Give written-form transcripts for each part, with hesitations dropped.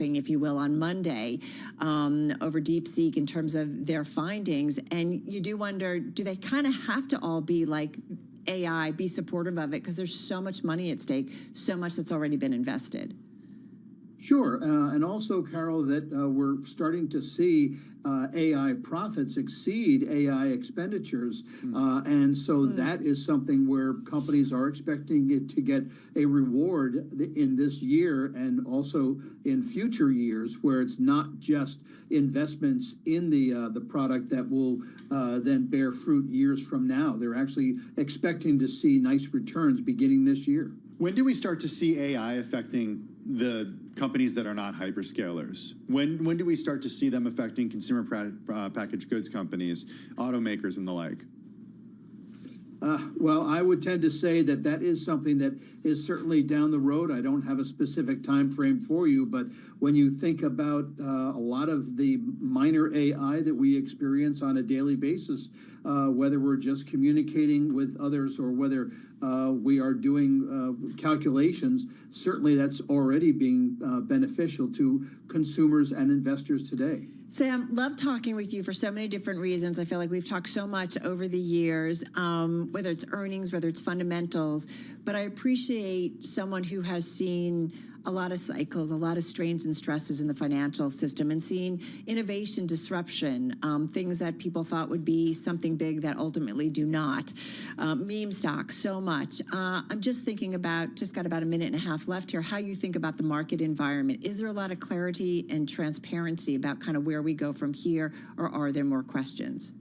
if you will, on Monday over DeepSeek in terms of their findings. And you do wonder, do they kind of have to all be like AI, be supportive of it? Because there's so much money at stake, so much that's already been invested. Sure, and also, Carol, that we're starting to see AI profits exceed AI expenditures, and so that is something where companies are expecting it to get a reward in this year and also in future years, where it's not just investments in the product that will then bear fruit years from now. They're actually expecting to see nice returns beginning this year. When do we start to see AI affecting the companies that are not hyperscalers? When do we start to see them affecting consumer packaged goods companies, automakers, and the like? Well, I would tend to say that that is something that is certainly down the road. I don't have a specific time frame for you, but when you think about a lot of the minor AI that we experience on a daily basis, whether we're just communicating with others or whether we are doing calculations, certainly that's already being beneficial to consumers and investors today. Sam, love talking with you for so many different reasons. I feel like we've talked so much over the years, whether it's earnings, whether it's fundamentals, but I appreciate someone who has seen a lot of cycles, a lot of strains and stresses in the financial system, and seen innovation, disruption, things that people thought would be something big that ultimately do not. Meme stocks, so much. I'm just thinking about, just got about a minute and a half left here, how you think about the market environment. Is there a lot of clarity and transparency about kind of where we go from here, or are there more questions?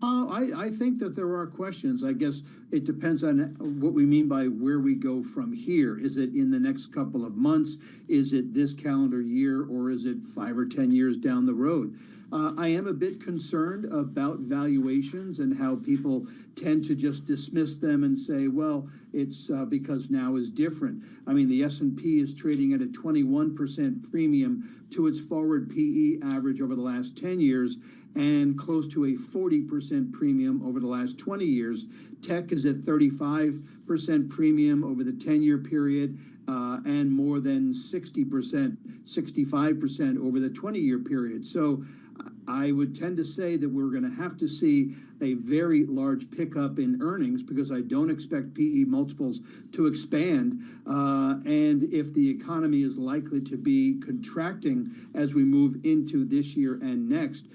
I think that there are questions. I guess it depends on what we mean by where we go from here. Is it in the next couple of months? Is it this calendar year? Or is it 5 or 10 years down the road? I am a bit concerned about valuations and how people tend to just dismiss them and say, well, it's because now is different. I mean, the S&P is trading at a 21% premium to its forward PE average over the last 10 years and close to a 40% premium over the last 20 years. Tech is at 35% premium over the 10-year period and more than 60%, 65% over the 20-year period. So I would tend to say that we're going to have to see a very large pickup in earnings because I don't expect PE multiples to expand. And if the economy is likely to be contracting as we move into this year and next,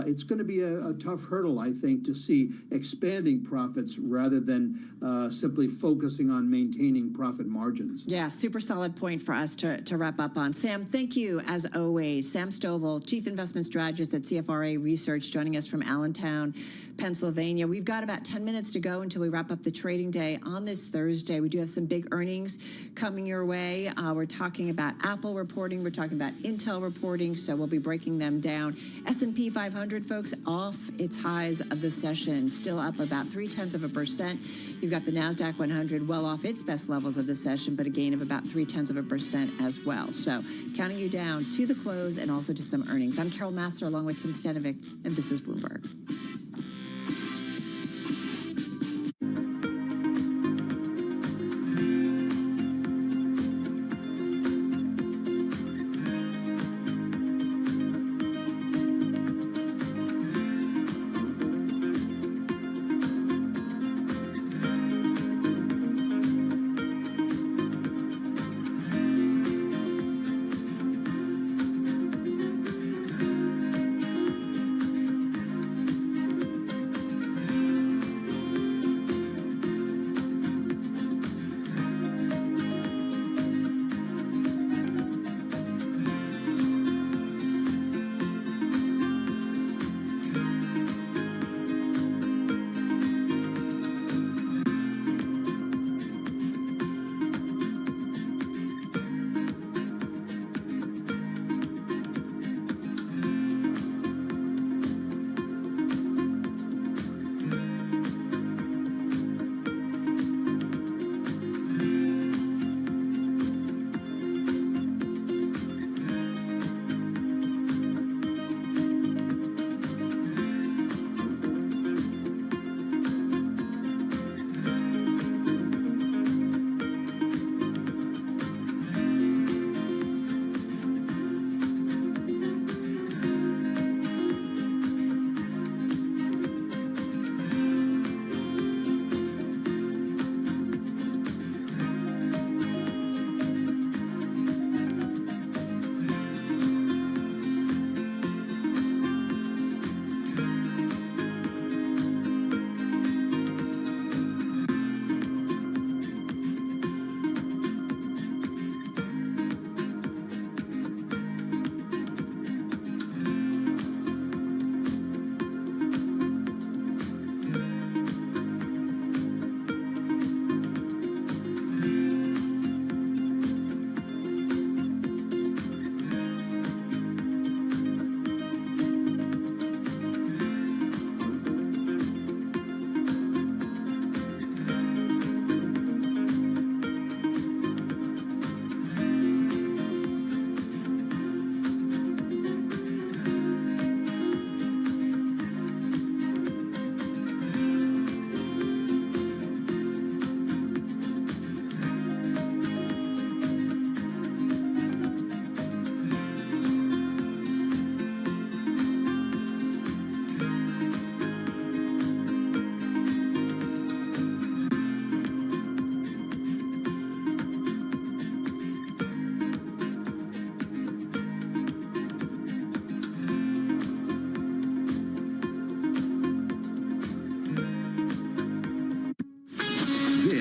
it's going to be a tough hurdle, I think, to see expanding profits rather than simply focusing on maintaining profit margins. Yeah, super solid point for us to wrap up on. Sam, thank you as always. Sam Stovall, Chief Investment Strategist at CFRA Research, joining us from Allentown, Pennsylvania. We've got about 10 minutes to go until we wrap up the trading day on this Thursday. We do have some big earnings coming your way. We're talking about Apple reporting. We're talking about Intel reporting, so we'll be breaking them down. S&P 500, folks, off its highs of the session, still up about 0.3%. You've got the NASDAQ 100 well off its best levels of the session, but a gain of about 0.3% as well. So counting you down to the close and also to some earnings. I'm Carol Master along with Tim Stanovic, and this is Bloomberg.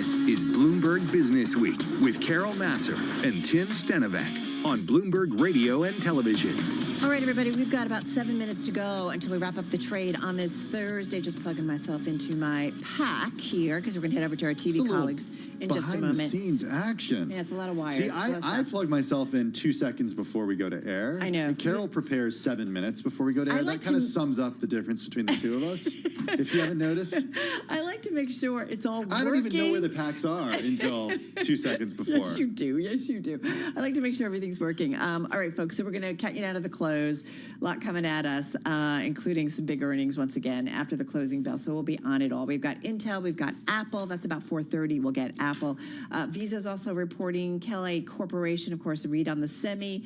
This is Bloomberg Business Week with Carol Massar and Tim Stenovac on Bloomberg Radio and Television. All right, everybody, we've got about 7 minutes to go until we wrap up the trade on this Thursday. Just plugging myself into my pack here because we're going to head over to our TV colleagues in just a moment. Behind-the-scenes action. Yeah, it's a lot of wires. See, I plug myself in 2 seconds before we go to air. I know. And Carol prepares 7 minutes before we go to air. That kind of sums up the difference between the two of us, if you haven't noticed. I like to make sure it's all working. I don't even know where the packs are until 2 seconds before. Yes, you do. Yes, you do. I like to make sure everything's working. All right, folks, so we're going to count you down to the close. A lot coming at us, including some big earnings once again after the closing bell. So we'll be on it all. We've got Intel, we've got Apple. That's about 4:30. We'll get Apple. Visa's also reporting. Kelly Corporation, of course, a read on the semi.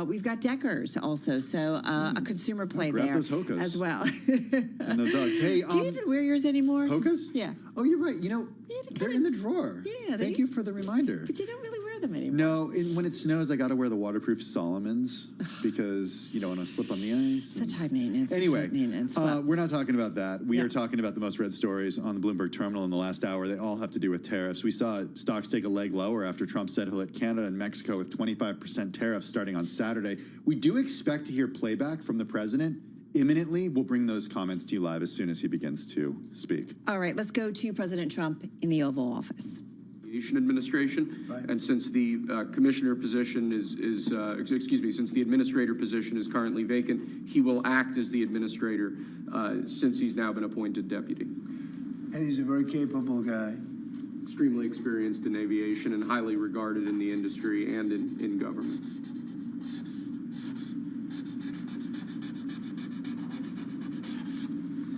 We've got Deckers also. So a consumer play grab there those Hokas. as well. And those Uggs. Hey, do you even wear yours anymore? Hokas? Yeah. Oh, you're right. You know, they're in the drawer. Yeah. Thank you for the reminder. But you don't really wear them anymore. No, when it snows, I got to wear the waterproof Solomons because you don't want to slip on the ice. Such high maintenance. Anyway, such high maintenance. Well, we're not talking about that. We are talking about the most read stories on the Bloomberg terminal in the last hour. They all have to do with tariffs. We saw stocks take a leg lower after Trump said he'll hit Canada and Mexico with 25% tariffs starting on Saturday. We do expect to hear playback from the president imminently. We'll bring those comments to you live as soon as he begins to speak. all right, let's go to President Trump in the Oval Office. Administration, and since the commissioner position since the administrator position is currently vacant, he will act as the administrator since he's now been appointed deputy. And he's a very capable guy. Extremely experienced in aviation and highly regarded in the industry and in government.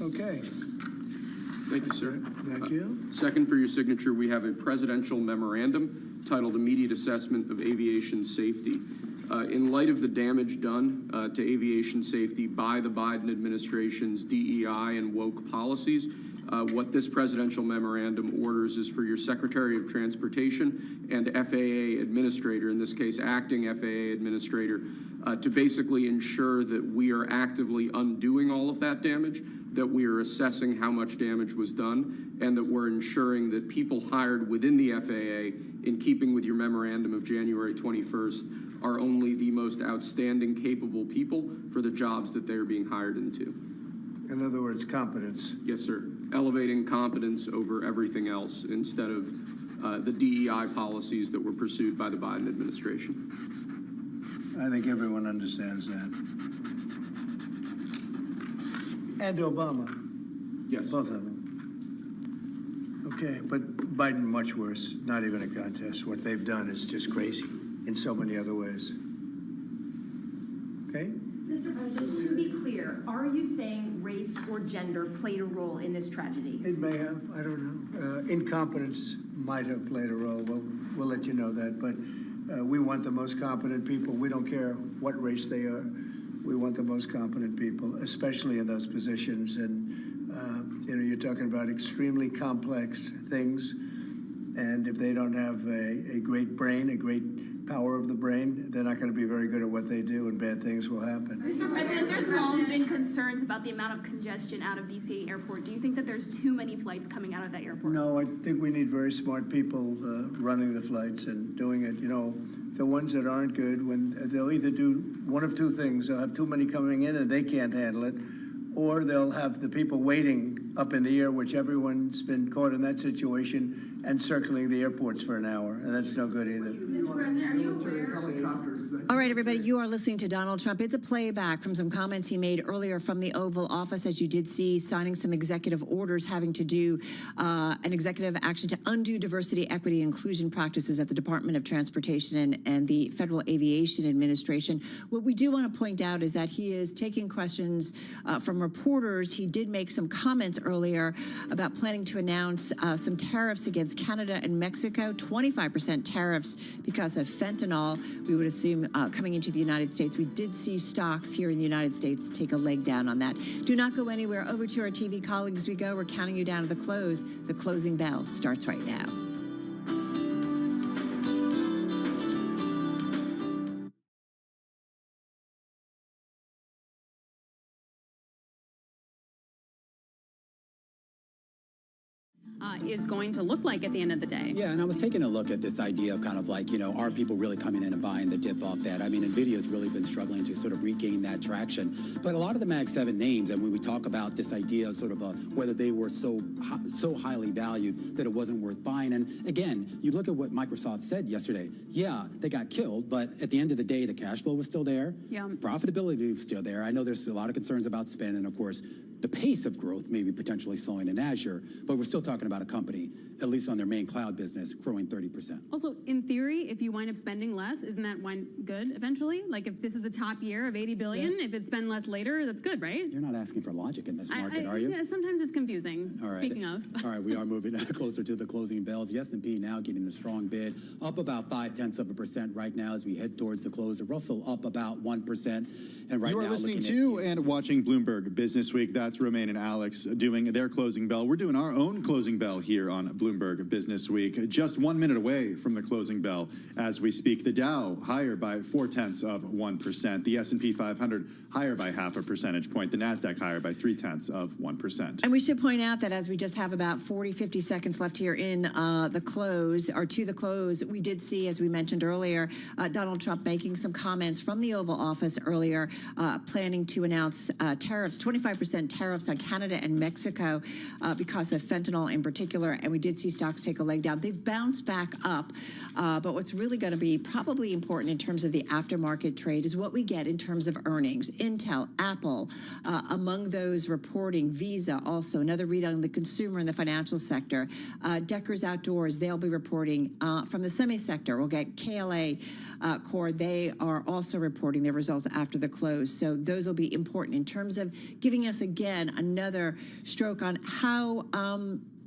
Okay. Thank you, sir. Thank you. Second, for your signature, we have a presidential memorandum titled Immediate Assessment of Aviation Safety. In light of the damage done to aviation safety by the Biden administration's DEI and woke policies, what this presidential memorandum orders is for your Secretary of Transportation and FAA Administrator, in this case acting FAA Administrator, to basically ensure that we are actively undoing all of that damage, that we are assessing how much damage was done, and that we're ensuring that people hired within the FAA, in keeping with your memorandum of January 21st, are only the most outstanding, capable people for the jobs that they're being hired into. In other words, competence. Yes, sir. Elevating competence over everything else instead of the DEI policies that were pursued by the Biden administration. I think everyone understands that. And Obama. Yes. Both of them. Okay, but Biden much worse. Not even a contest. What they've done is just crazy in so many other ways. Okay? Mr. President, to be clear, are you saying race or gender played a role in this tragedy? It may have. I don't know. Incompetence might have played a role. We'll let you know that. But we want the most competent people. We don't care what race they are. We want the most competent people, especially in those positions. And, you're talking about extremely complex things. And if they don't have a great brain, a great power of the brain, they're not going to be very good at what they do, and bad things will happen. Mr. President, there's long been concerns about the amount of congestion out of DC Airport. Do you think that there's too many flights coming out of that airport? No, I think we need very smart people running the flights and doing it. You know, the ones that aren't good, when they'll either do one of two things. They'll have too many coming in and they can't handle it, or they'll have the people waiting up in the air, which everyone's been caught in that situation, and circling the airports for an hour, and that's no good either. Mr. President, are you aware? All right, everybody, you are listening to Donald Trump. It's a playback from some comments he made earlier from the Oval Office, as you did see, signing some executive orders having to do an executive action to undo diversity, equity, and inclusion practices at the Department of Transportation and the Federal Aviation Administration. What we do want to point out is that he is taking questions from reporters. He did make some comments earlier about planning to announce some tariffs against Canada and Mexico, 25% tariffs because of fentanyl, we would assume, coming into the United States. We did see stocks here in the United States take a leg down on that. Do not go anywhere. Over to our TV colleagues we go. We're counting you down to the close. The closing bell starts right now. is going to look like at the end of the day. Yeah, and I was taking a look at this idea of kind of like, are people really coming in and buying the dip off that? I mean, NVIDIA's really been struggling to sort of regain that traction. But a lot of the Mag 7 names, and when we talk about this idea of sort of whether they were so highly valued that it wasn't worth buying. And again, you look at what Microsoft said yesterday. Yeah, they got killed, but at the end of the day, the cash flow was still there. Yeah. The profitability was still there. I know there's a lot of concerns about spend, and of course, the pace of growth may be potentially slowing in Azure, but we're still talking about a company, at least on their main cloud business, growing 30%. Also, in theory, if you wind up spending less, isn't that good eventually? Like if this is the top year of 80 billion, if it spend less later, that's good, right? You're not asking for logic in this market, are you? Yeah, sometimes it's confusing. All right. Speaking of. All right, we are moving closer to the closing bells. The S&P now getting a strong bid, up about 0.5% right now as we head towards the close. The Russell up about 1%. And right you are now, listening to and watching Bloomberg Business Week. That's Romaine and Alex doing their closing bell. We're doing our own closing bell here on Bloomberg Business Week. Just 1 minute away from the closing bell as we speak. The Dow higher by 0.4%. The S&P 500 higher by 0.5 percentage point. The NASDAQ higher by 0.3%. And we should point out that as we just have about 50 seconds left here in the close, or to the close, we did see, as we mentioned earlier, Donald Trump making some comments from the Oval Office earlier, planning to announce tariffs, 25% tariffs on Canada and Mexico because of fentanyl in particular. And we did see stocks take a leg down. They've bounced back up. But what's really going to be probably important in terms of the aftermarket trade is what we get in terms of earnings. Intel, Apple, among those reporting, Visa also, another read on the consumer and the financial sector. Deckers Outdoors, they'll be reporting from the semi-sector. We'll get KLA Core. They are also reporting their results after the close. So those will be important in terms of giving us, again, another stroke on how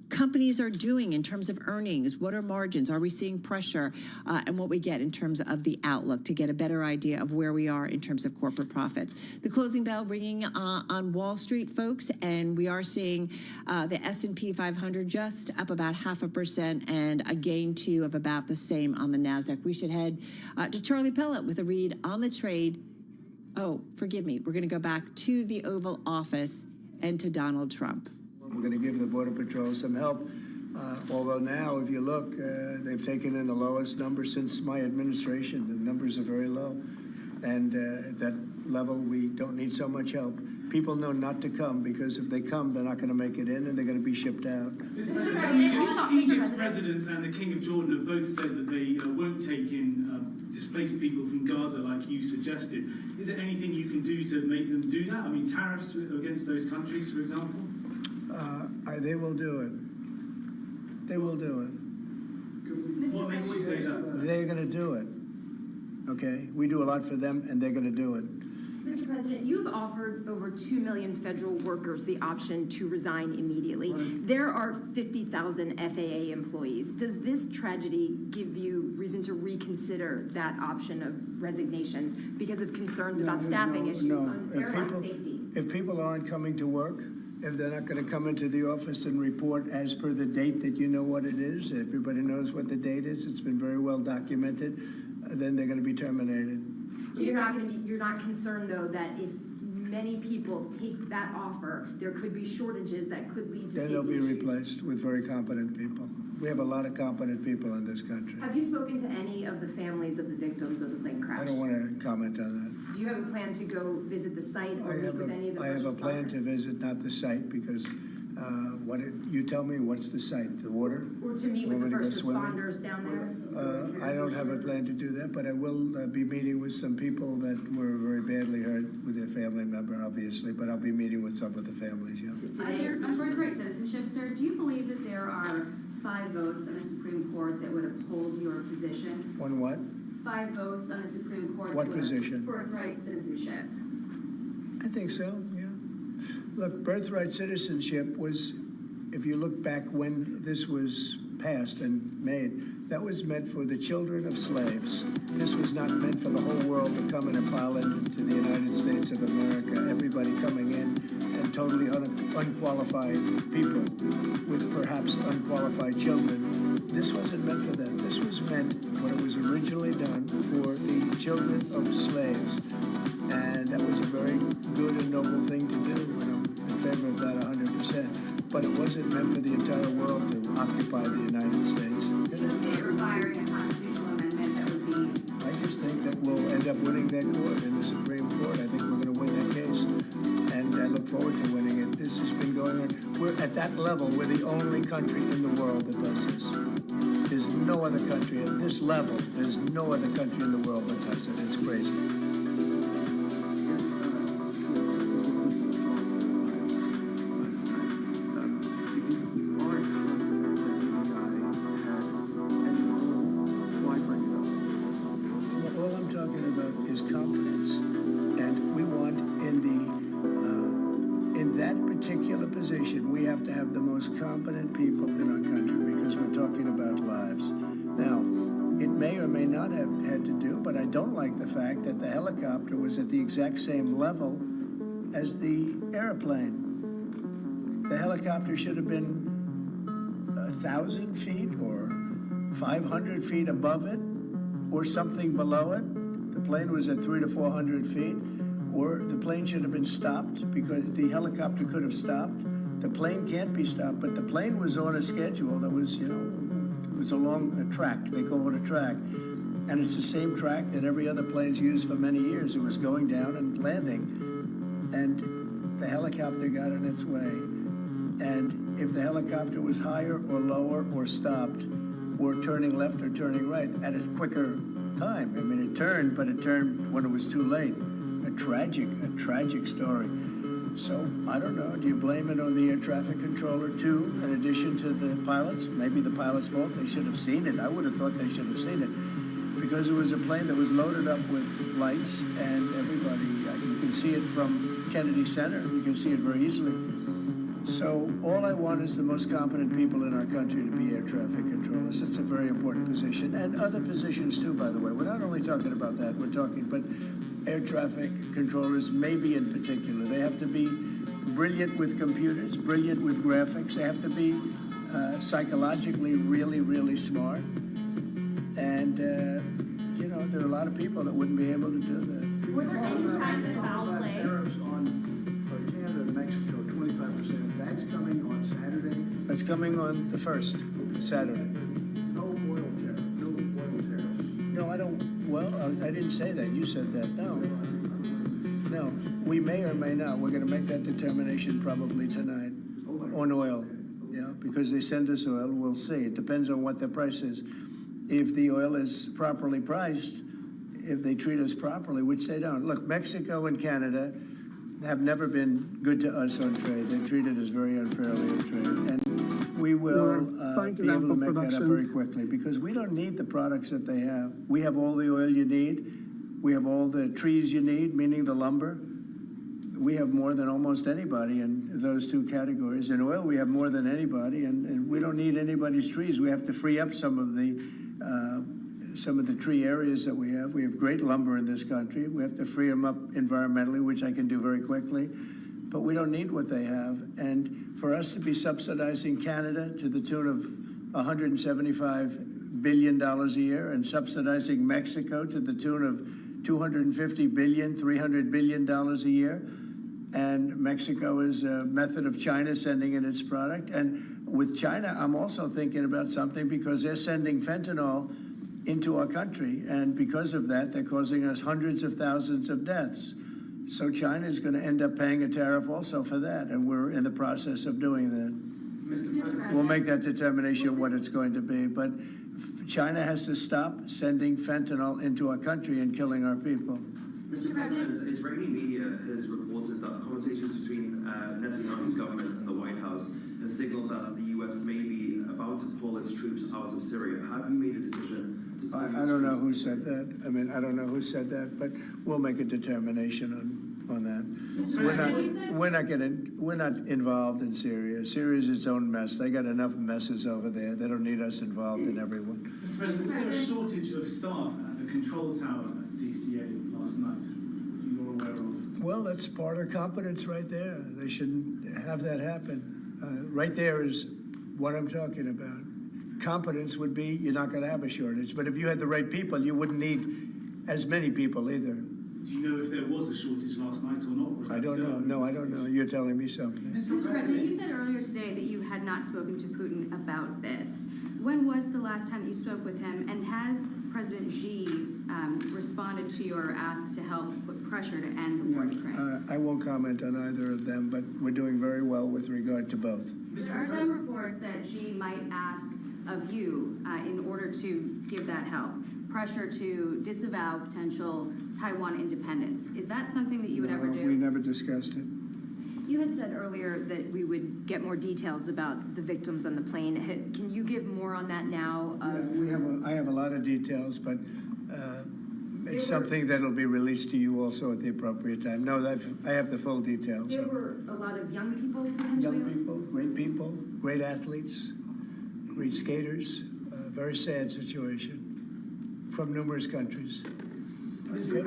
companies are doing in terms of earnings. What are margins? Are we seeing pressure? And what we get in terms of the outlook to get a better idea of where we are in terms of corporate profits. The closing bell ringing on Wall Street, folks, and we are seeing the S&P 500 just up about 0.5% and a gain too of about the same on the NASDAQ. We should head to Charlie Pellet with a read on the trade. Oh, forgive me. We're going to go back to the Oval Office and to Donald Trump. We're going to give the Border Patrol some help, although now, if you look, they've taken in the lowest number since my administration. The numbers are very low, and at that level, we don't need so much help. People know not to come, because if they come, they're not going to make it in, and they're going to be shipped out. Egypt's president and the King of Jordan have both said that they won't take in displaced people from Gaza like you suggested. Is there anything you can do to make them do that? I mean, tariffs against those countries, for example? They will do it. They will do it. What makes you say that? They're going to do it. Okay? We do a lot for them, and they're going to do it. Mr. President, you've offered over 2 million federal workers the option to resign immediately. Right. There are 50,000 FAA employees. Does this tragedy give you reason to reconsider that option of resignations because of concerns about staffing issues on airline safety? If people aren't coming to work, if they're not going to come into the office and report as per the date that you know what it is, everybody knows what the date is, it's been very well documented, then they're going to be terminated. So you're not concerned though that if many people take that offer, there could be shortages that could lead to safety issues? Then they'll be replaced with very competent people. We have a lot of competent people in this country. Have you spoken to any of the families of the victims of the plane crash? I don't want to comment on that. Do you have a plan to go visit the site or meet with any of the I have a plan to visit, not the site, because you tell me, what's the site? The water? Or to meet with the first responders down there? I don't have a plan to do that, but I will be meeting with some people that were very badly hurt with their family member, obviously, but I'll be meeting with some of the families, yeah. On birthright citizenship, sir, do you believe that there are 5 votes on a Supreme Court that would uphold your position? On what? 5 votes on a Supreme Court. What position? Birthright citizenship. I think so, yeah. Look, birthright citizenship was, if you look back when this was passed and made, that was meant for the children of slaves. This was not meant for the whole world to come in and pile into the United States of America, everybody coming in, and totally unqualified people with perhaps unqualified children. This wasn't meant for them. This was meant, when it was originally done, for the children of slaves. And that was a very good and noble thing to do, and I'm in favor of that 100%. but it wasn't meant for the entire world to occupy the United States. Do you see it requiring a constitutional amendment that would be? I just think that we'll end up winning that court in the Supreme Court. I think we're going to win that case, and I look forward to winning it. This has been going on. We're at that level. We're the only country in the world that does this. There's no other country at this level. There's no other country in the world that does it. It's crazy. Competent people in our country, because we're talking about lives. Now, it may or may not have had to do, but I don't like the fact that the helicopter was at the exact same level as the airplane. The helicopter should have been 1,000 feet or 500 feet above it or something below it. The plane was at 300 to 400 feet, or the plane should have been stopped because the helicopter could have stopped. The plane can't be stopped, but the plane was on a schedule that was, it was along a track. They call it a track. And it's the same track that every other plane's used for many years. It was going down and landing. And the helicopter got in its way. And if the helicopter was higher or lower or stopped or turning left or turning right at a quicker time. I mean, it turned, but it turned when it was too late. A tragic story. So, I don't know, do you blame it on the air traffic controller too, in addition to the pilots? Maybe the pilot's fault, they should have seen it. I would have thought they should have seen it. Because it was a plane that was loaded up with lights, and everybody, you can see it from Kennedy Center, you can see it very easily. So, all I want is the most competent people in our country to be air traffic controllers. It's a very important position, and other positions too, by the way. We're not only talking about that, we're talking, but air traffic controllers, maybe in particular. They have to be brilliant with computers, brilliant with graphics. They have to be psychologically really, really smart. And, there are a lot of people that wouldn't be able to do that. Were there any signs of foul play? Tariffs on Canada and Mexico, 25%. That's coming on Saturday? That's coming on the 1st, Saturday. No oil tariff, no oil tariff. No, I don't. Well, I didn't say that. You said that. No. No. We may or may not. We're going to make that determination probably tonight on oil. Yeah, because they send us oil. We'll see. It depends on what the price is. If the oil is properly priced, if they treat us properly, which they don't. Look, Mexico and Canada have never been good to us on trade. They've treated us very unfairly on trade. And we will be able to make that up very quickly because we don't need the products that they have. We have all the oil you need. We have all the trees you need, meaning the lumber. We have more than almost anybody in those two categories. In oil, we have more than anybody, and we don't need anybody's trees. We have to free up some of the tree areas that we have. We have great lumber in this country. We have to free them up environmentally, which I can do very quickly. But we don't need what they have. And for us to be subsidizing Canada to the tune of $175 billion a year and subsidizing Mexico to the tune of $250 billion, $300 billion a year. And Mexico is a method of China sending in its product. And with China, I'm also thinking about something because they're sending fentanyl into our country. And because of that, they're causing us hundreds of thousands of deaths. So China is going to end up paying a tariff also for that. And we're in the process of doing that. We'll make that determination of what it's going to be. But China has to stop sending fentanyl into our country and killing our people. Mr. President, Israeli media has reported that conversations between Netanyahu's government and the White House have signaled that the U.S. may be about to pull its troops out of Syria. Have you made a decision to pull I don't know who said that. I mean, I don't know who said that, but we'll make a determination on that. We're not involved in Syria. Syria is its own mess. They got enough messes over there. They don't need us involved in everyone. Mr. President, was there a shortage of staff at the control tower at DCA last night? You're aware of? Well, that's part of competence right there. They shouldn't have that happen. Right there is what I'm talking about. Competence would be you're not going to have a shortage. But if you had the right people, you wouldn't need as many people either. do you know if there was a shortage last night or not? Or is I that don't still- know. No, I don't know. You're telling me something. Mr. President, you said earlier today that you had not spoken to Putin about this. When was the last time that you spoke with him? And has President Xi responded to your ask to help put pressure to end the war in Ukraine? I won't comment on either of them, but we're doing very well with regard to both. There are some reports that Xi might ask of you, in order to give that help, pressure to disavow potential Taiwan independence. Is that something that you would ever do? We never discussed it. You had said earlier that we would get more details about the victims on the plane. Can you give more on that now? I have a lot of details, but it's something that'll be released to you also at the appropriate time. No, I have the full details. There were a lot of young people potentially. Young people, great athletes, great skaters. Very sad situation from numerous countries. Okay.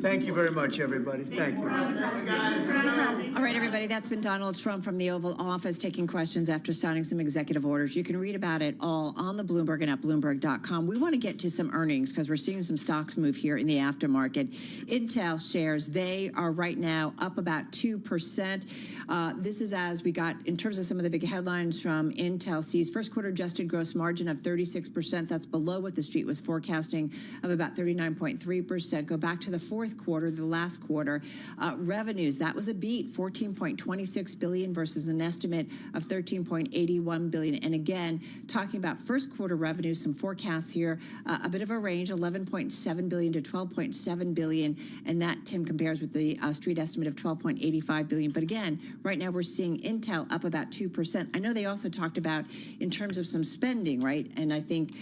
Thank you very much, everybody. Thank you. All right, everybody, that's been Donald Trump from the Oval Office taking questions after signing some executive orders. You can read about it all on the Bloomberg and at Bloomberg.com. We want to get to some earnings because we're seeing some stocks move here in the aftermarket. Intel shares, they are right now up about 2%. This is as we got, in terms of some of the big headlines from Intel, sees first quarter adjusted gross margin of 36%. That's below what the street was forecasting of about 39.3%. Go back to the fourth quarter, the last quarter. Revenues, that was a beat, $14.26 billion versus an estimate of $13.81 billion. And again, talking about first quarter revenues, some forecasts here, a bit of a range, $11.7 billion to $12.7 billion. And that, Tim, compares with the street estimate of $12.85 billion. But again, right now we're seeing Intel up about 2%. I know they also talked about in terms of some spending, right? And I think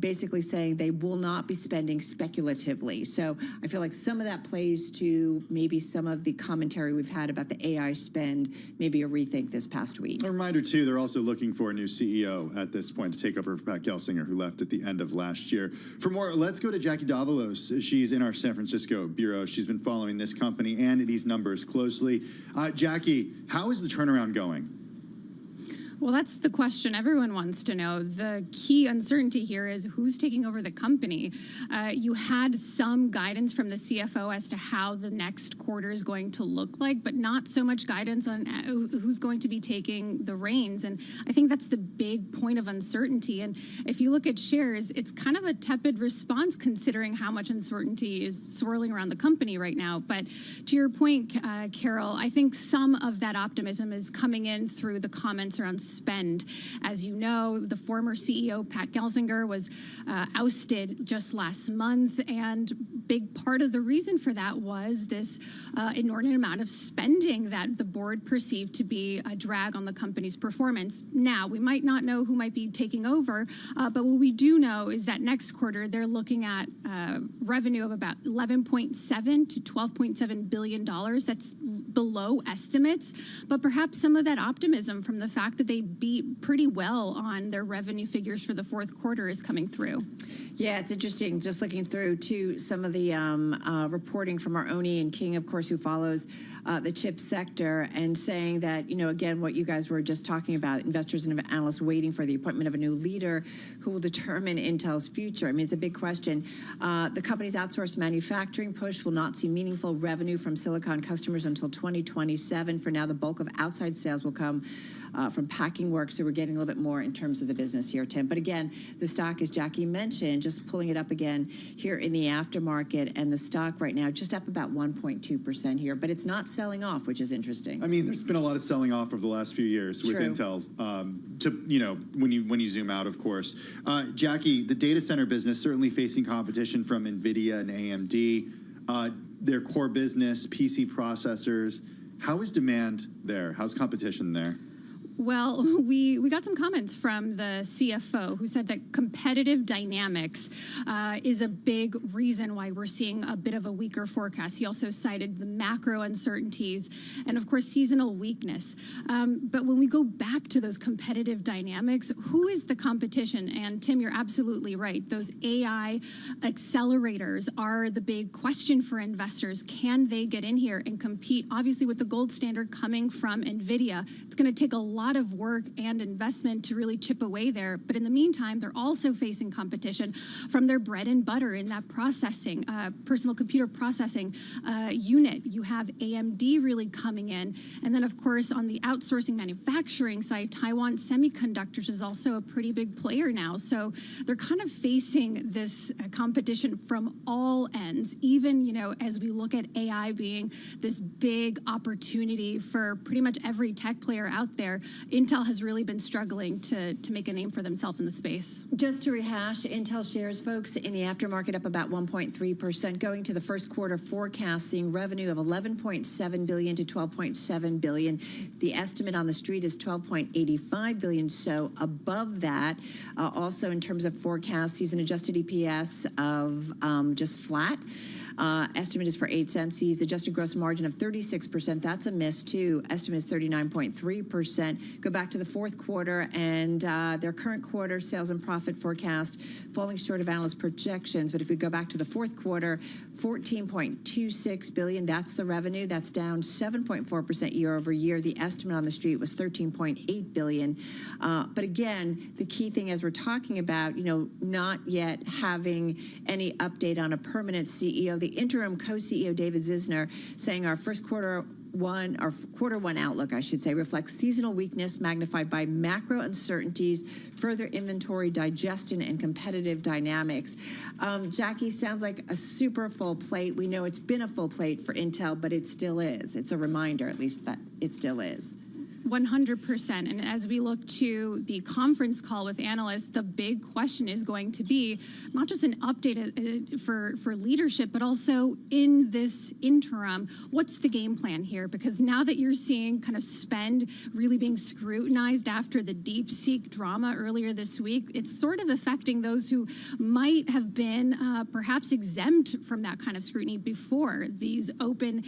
basically saying they will not be spending speculatively. So I feel like some of that plays to maybe some of the commentary we've had about the AI spend, maybe a rethink this past week. A reminder, too, they're also looking for a new CEO at this point to take over for Pat Gelsinger, who left at the end of last year. For more, let's go to Jackie Davalos. She's in our San Francisco bureau. She's been following this company and these numbers closely. Jackie, how is the turnaround going? Well, that's the question everyone wants to know. The key uncertainty here is who's taking over the company. You had some guidance from the CFO as to how the next quarter is going to look like, but not so much guidance on who's going to be taking the reins. And I think that's the big point of uncertainty. And if you look at shares, it's kind of a tepid response considering how much uncertainty is swirling around the company right now. But to your point, Carol, I think some of that optimism is coming in through the comments around spend. As you know, the former CEO, Pat Gelsinger, was ousted just last month, and big part of the reason for that was this inordinate amount of spending that the board perceived to be a drag on the company's performance. Now, we might not know who might be taking over, but what we do know is that next quarter, they're looking at revenue of about $11.7 to $12.7 billion. That's below estimates, but perhaps some of that optimism from the fact that they beat pretty well on their revenue figures for the fourth quarter is coming through. Yeah, it's interesting just looking through to some of the reporting from our own Ian King, of course, who follows the chip sector, and saying that, you know, again, what you guys were just talking about, investors and analysts waiting for the appointment of a new leader who will determine Intel's future. I mean, it's a big question. The company's outsourced manufacturing push will not see meaningful revenue from Silicon customers until 2027. For now, the bulk of outside sales will come from packing work, so we're getting a little bit more in terms of the business here, Tim. But again, the stock, as Jackie mentioned, just pulling it up again here in the aftermarket, and the stock right now just up about 1.2% here, but it's not selling off, which is interesting. I mean, there's been a lot of selling off over the last few years with Intel. To, you know, when you zoom out, of course. Jackie, the data center business certainly facing competition from NVIDIA and AMD. Their core business, PC processors. How is demand there? How's competition there? Well, we got some comments from the CFO who said that competitive dynamics is a big reason why we're seeing a bit of a weaker forecast. He also cited the macro uncertainties and, of course, seasonal weakness. But when we go back to those competitive dynamics, who is the competition? And Tim, you're absolutely right. Those AI accelerators are the big question for investors. Can they get in here and compete? Obviously, with the gold standard coming from NVIDIA, it's going to take a lot lot of work and investment to really chip away there. But in the meantime, they're also facing competition from their bread and butter in that processing, personal computer processing unit. You have AMD really coming in. And then, of course, on the outsourcing manufacturing side, Taiwan Semiconductors is also a pretty big player now. So they're kind of facing this competition from all ends, even, as we look at AI being this big opportunity for pretty much every tech player out there. Intel has really been struggling to make a name for themselves in the space. Just to rehash, Intel shares, folks, in the aftermarket up about 1.3%, going to the first quarter forecast, seeing revenue of $11.7 billion to $12.7 billion. The estimate on the street is $12.85 billion, so above that. Also, in terms of forecast, sees an adjusted EPS of just flat. Estimate is for 8 cents. Sees adjusted gross margin of 36%. That's a miss, too. Estimate is 39.3%. Go back to the fourth quarter, and their current quarter sales and profit forecast falling short of analyst projections. But if we go back to the fourth quarter, $14.26 billion. That's the revenue. That's down 7.4% year over year. The estimate on the street was $13.8 billion. But again, the key thing as we're talking about, not yet having any update on a permanent CEO. The interim co-CEO David Zisner saying our quarter one outlook, I should say, reflects seasonal weakness magnified by macro uncertainties, further inventory digestion, and competitive dynamics. Jackie, sounds like a super full plate. We know it's been a full plate for Intel, but it still is. It's a reminder, at least, that it still is. 100%. And as we look to the conference call with analysts, the big question is going to be not just an update for leadership, but also in this interim, what's the game plan here? Because now that you're seeing kind of spend really being scrutinized after the DeepSeek drama earlier this week, it's sort of affecting those who might have been perhaps exempt from that kind of scrutiny before, these open,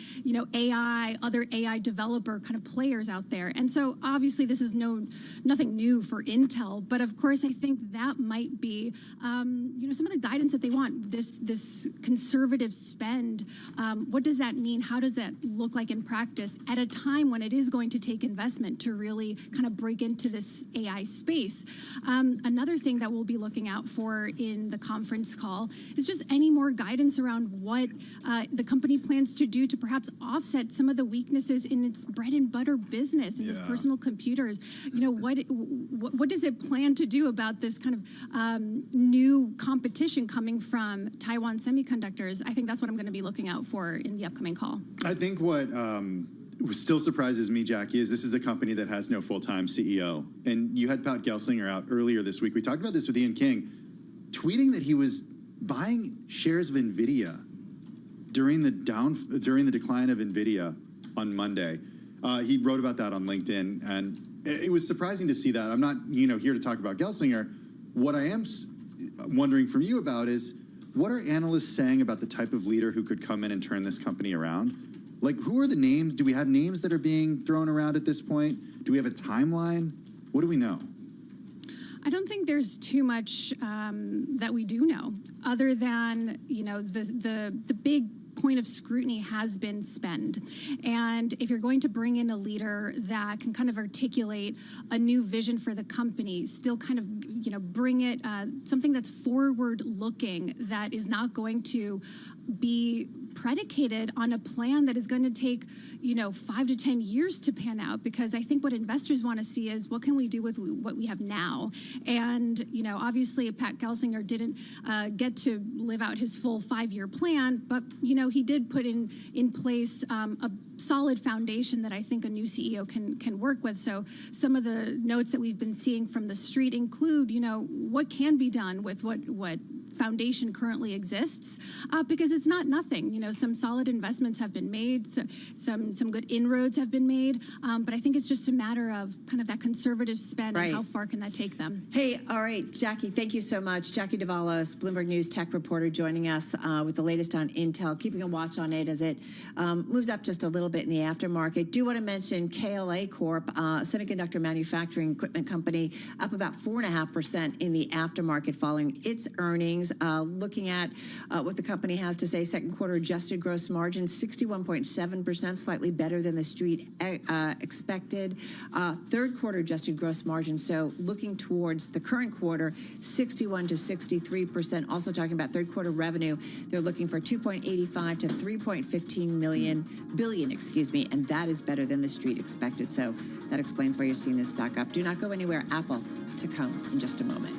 AI, other AI developer kind of players out there. And so obviously this is nothing new for Intel, but of course I think that might be some of the guidance that they want. This conservative spend, what does that mean? How does that look like in practice at a time when it is going to take investment to really kind of break into this AI space? Another thing that we'll be looking out for in the conference call is just any more guidance around what the company plans to do to perhaps offset some of the weaknesses in its bread and butter business, in its personal computers. What does it plan to do about this kind of new competition coming from Taiwan Semiconductors? I think that's what I'm going to be looking out for in the upcoming call. I think what still surprises me, Jackie, is this is a company that has no full-time CEO. And you had Pat Gelsinger out earlier this week. We talked about this with Ian King, tweeting that he was buying shares of NVIDIA during the decline of NVIDIA on Monday. He wrote about that on LinkedIn, and it was surprising to see that. I'm not, here to talk about Gelsinger. What I am wondering from you about is, what are analysts saying about the type of leader who could come in and turn this company around? Like, who are the names? Do we have names that are being thrown around at this point? Do we have a timeline? What do we know? I don't think there's too much that we do know, other than, the big point of scrutiny has been spend. And if you're going to bring in a leader that can kind of articulate a new vision for the company, still kind of, bring it something that's forward looking, that is not going to be predicated on a plan that is going to take, 5 to 10 years to pan out, because I think what investors want to see is what can we do with what we have now. And, obviously Pat Gelsinger didn't get to live out his full 5-year plan, but, he did put in place a solid foundation that I think a new CEO can work with. So some of the notes that we've been seeing from the street include, what can be done with what foundation currently exists, because it's not nothing. Some solid investments have been made, so some good inroads have been made, but I think it's just a matter of kind of that conservative spend and how far can that take them. Hey, all right, Jackie, thank you so much. Jackie Davalos, Bloomberg News tech reporter, joining us with the latest on Intel, keeping a watch on it as it moves up just a little bit in the aftermarket. Do want to mention KLA Corp, semiconductor manufacturing equipment company, up about 4.5% in the aftermarket following its earnings. guys. Looking at what the company has to say, second quarter adjusted gross margin, 61.7%, slightly better than the street expected. Third quarter adjusted gross margin, so looking towards the current quarter, 61 to 63%. Also talking about third quarter revenue, they're looking for 2.85 to 3.15 billion, and that is better than the street expected. So that explains why you're seeing this stock up. Do not go anywhere. Apple to come in just a moment.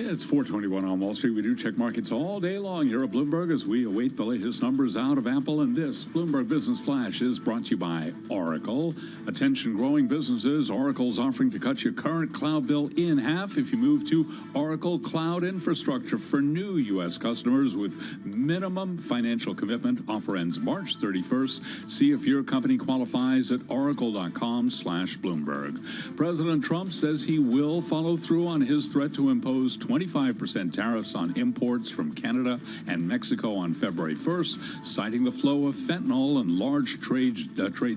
It's 4:21 on Wall Street. We do check markets all day long here at Bloomberg as we await the latest numbers out of Apple. And this Bloomberg Business Flash is brought to you by Oracle. Attention growing businesses. Oracle's offering to cut your current cloud bill in half if you move to Oracle Cloud Infrastructure for new U.S. customers with minimum financial commitment. Offer ends March 31st. See if your company qualifies at oracle.com/Bloomberg. President Trump says he will follow through on his threat to impose 25% tariffs on imports from Canada and Mexico on February 1st, citing the flow of fentanyl and large trade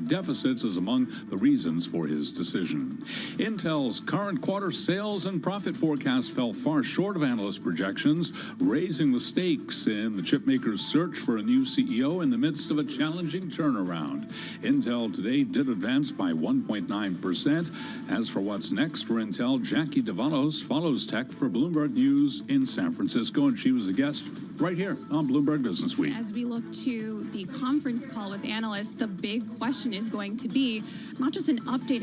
deficits as among the reasons for his decision. Intel's current quarter sales and profit forecast fell far short of analyst projections, raising the stakes in the chipmaker's search for a new CEO in the midst of a challenging turnaround. Intel today did advance by 1.9%. As for what's next for Intel, Jackie DeValos follows tech for Bloomberg News in San Francisco, and she was a guest right here on Bloomberg Business Week. As we look to the conference call with analysts, the big question is going to be not just an update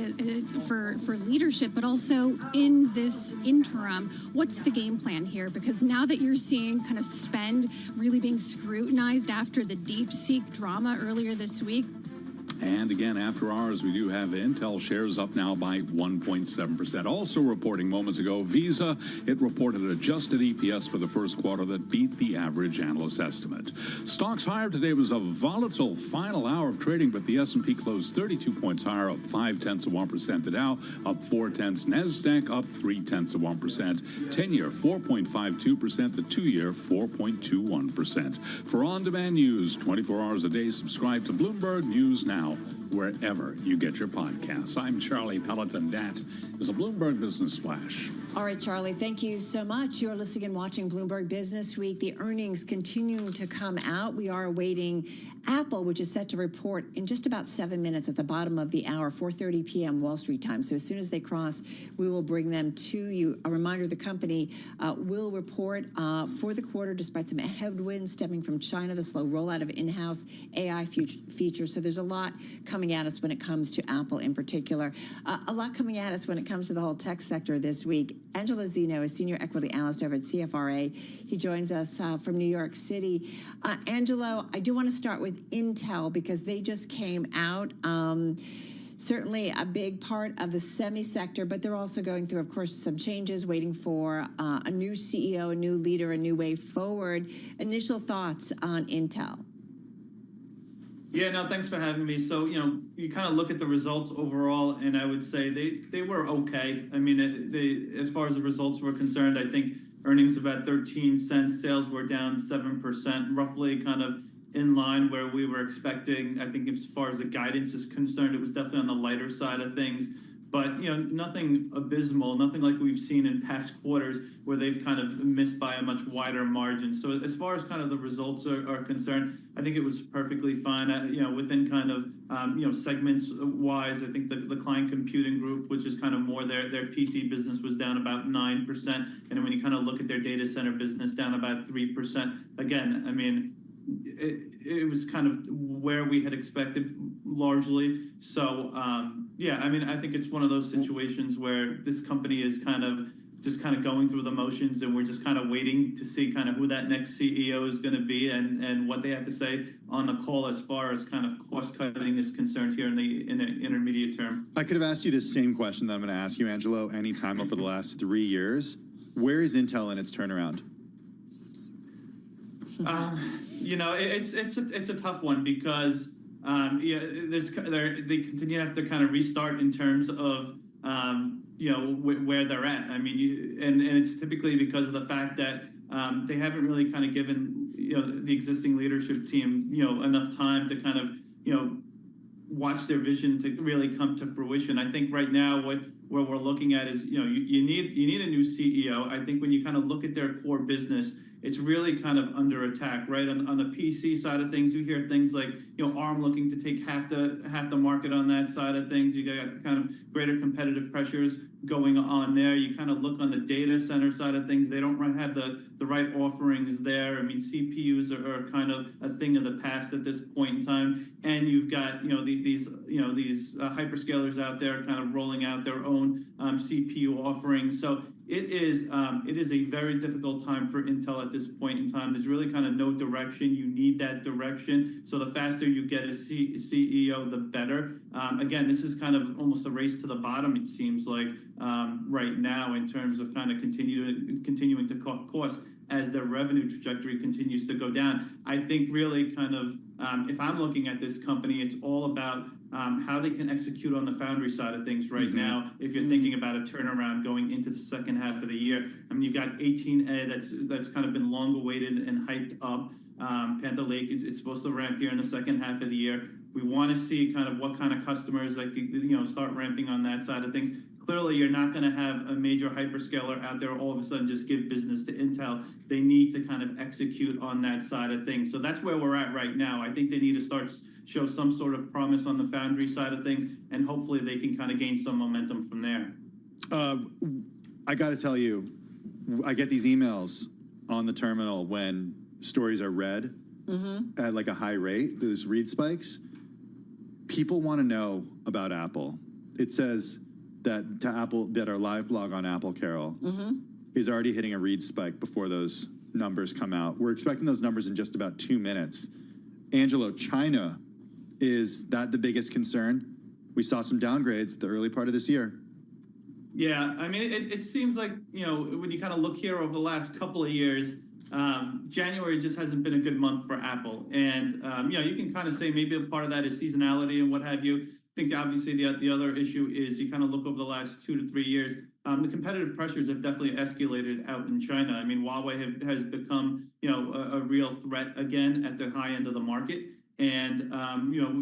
for leadership, but also in this interim, what's the game plan here? Because now that you're seeing kind of spend really being scrutinized after the DeepSeek drama earlier this week. And again, after hours, we do have Intel shares up now by 1.7%. Also reporting moments ago, Visa, it reported adjusted EPS for the first quarter that beat the average analyst estimate. Stocks higher today. Was a volatile final hour of trading, but the S&P closed 32 points higher, up 0.5%. The Dow up 0.4. NASDAQ up 0.3%. 10-year 4.52%. The 2-year 4.21%. For on-demand news, 24 hours a day, subscribe to Bloomberg News Now, wherever you get your podcasts. I'm Charlie Pelleton. That is a Bloomberg Business Flash. All right, Charlie, thank you so much. You're listening and watching Bloomberg Business Week. The earnings continuing to come out. We are awaiting Apple, which is set to report in just about 7 minutes at the bottom of the hour, 4:30 p.m. Wall Street time. So as soon as they cross, we will bring them to you. A reminder, the company will report for the quarter despite some headwinds stemming from China, the slow rollout of in-house AI features. So there's a lot coming at us when it comes to Apple in particular. A lot coming at us when it comes to the whole tech sector this week. Angelo Zeno is Senior Equity Analyst over at CFRA. He joins us from New York City. Angelo, I do want to start with Intel because they just came out. Certainly a big part of the semi sector, but they're also going through, of course, some changes, waiting for a new CEO, a new leader, a new way forward. Initial thoughts on Intel? Yeah, no, thanks for having me. So, you kind of look at the results overall, and I would say they were okay. I mean, as far as the results were concerned, I think earnings about 13 cents, sales were down 7%, roughly kind of in line where we were expecting. I think as far as the guidance is concerned, it was definitely on the lighter side of things. But, nothing abysmal, nothing like we've seen in past quarters where they've kind of missed by a much wider margin. So as far as kind of the results are concerned, I think it was perfectly fine. Within kind of, segments wise, I think the client computing group, which is kind of more their PC business, was down about 9%. And then when you kind of look at their data center business, down about 3%. Again, I mean, it was kind of where we had expected largely. So, yeah, I mean, I think it's one of those situations where this company is kind of just kind of going through the motions, and we're just kind of waiting to see kind of who that next CEO is going to be and what they have to say on the call as far as kind of cost cutting is concerned here in the intermediate term. I could have asked you the same question that I'm going to ask you, Angelo, anytime over the last 3 years. Where is Intel in its turnaround? It's a tough one because they continue to have to kind of restart in terms of where they're at. I mean, and it's typically because of the fact that they haven't really kind of given the existing leadership team enough time to kind of watch their vision to really come to fruition. I think right now where we're looking at is you need a new CEO. I think when you kind of look at their core business, it's really kind of under attack, right? On the PC side of things, you hear things like, ARM looking to take half the market on that side of things. You got kind of greater competitive pressures going on there. You kind of look on the data center side of things. They don't have the right offerings there. I mean, CPUs are kind of a thing of the past at this point in time. And you've got, these hyperscalers out there kind of rolling out their own CPU offerings. So it is a very difficult time for Intel at this point in time. There's really kind of no direction. You need that direction. So the faster you get a CEO, the better. Again, this is kind of almost a race to the bottom, it seems like, right now in terms of kind of continuing to cut costs as their revenue trajectory continues to go down. I think really kind of, if I'm looking at this company, it's all about how they can execute on the foundry side of things right now. If you're thinking about a turnaround going into the second half of the year, I mean, you've got 18A that's kind of been long awaited and hyped up. Panther Lake, it's supposed to ramp here in the second half of the year. We want to see kind of what kind of customers start ramping on that side of things. Clearly, you're not going to have a major hyperscaler out there all of a sudden just give business to Intel. They need to kind of execute on that side of things. So that's where we're at right now. I think they need to start show some sort of promise on the foundry side of things, and hopefully they can kind of gain some momentum from there. I got to tell you, I get these emails on the terminal when stories are read at like a high rate, those read spikes. People want to know about Apple. It says that to Apple, that our live blog on Apple, Carol, is already hitting a read spike before those numbers come out. We're expecting those numbers in just about 2 minutes. Angelo, China, is that the biggest concern? We saw some downgrades the early part of this year. Yeah, I mean, it seems like, when you kind of look here over the last couple of years, January just hasn't been a good month for Apple. And, you can kind of say maybe a part of that is seasonality and what have you. I think obviously the other issue is you kind of look over the last 2 to 3 years, the competitive pressures have definitely escalated out in China. I mean, Huawei has become, a real threat again at the high end of the market. And,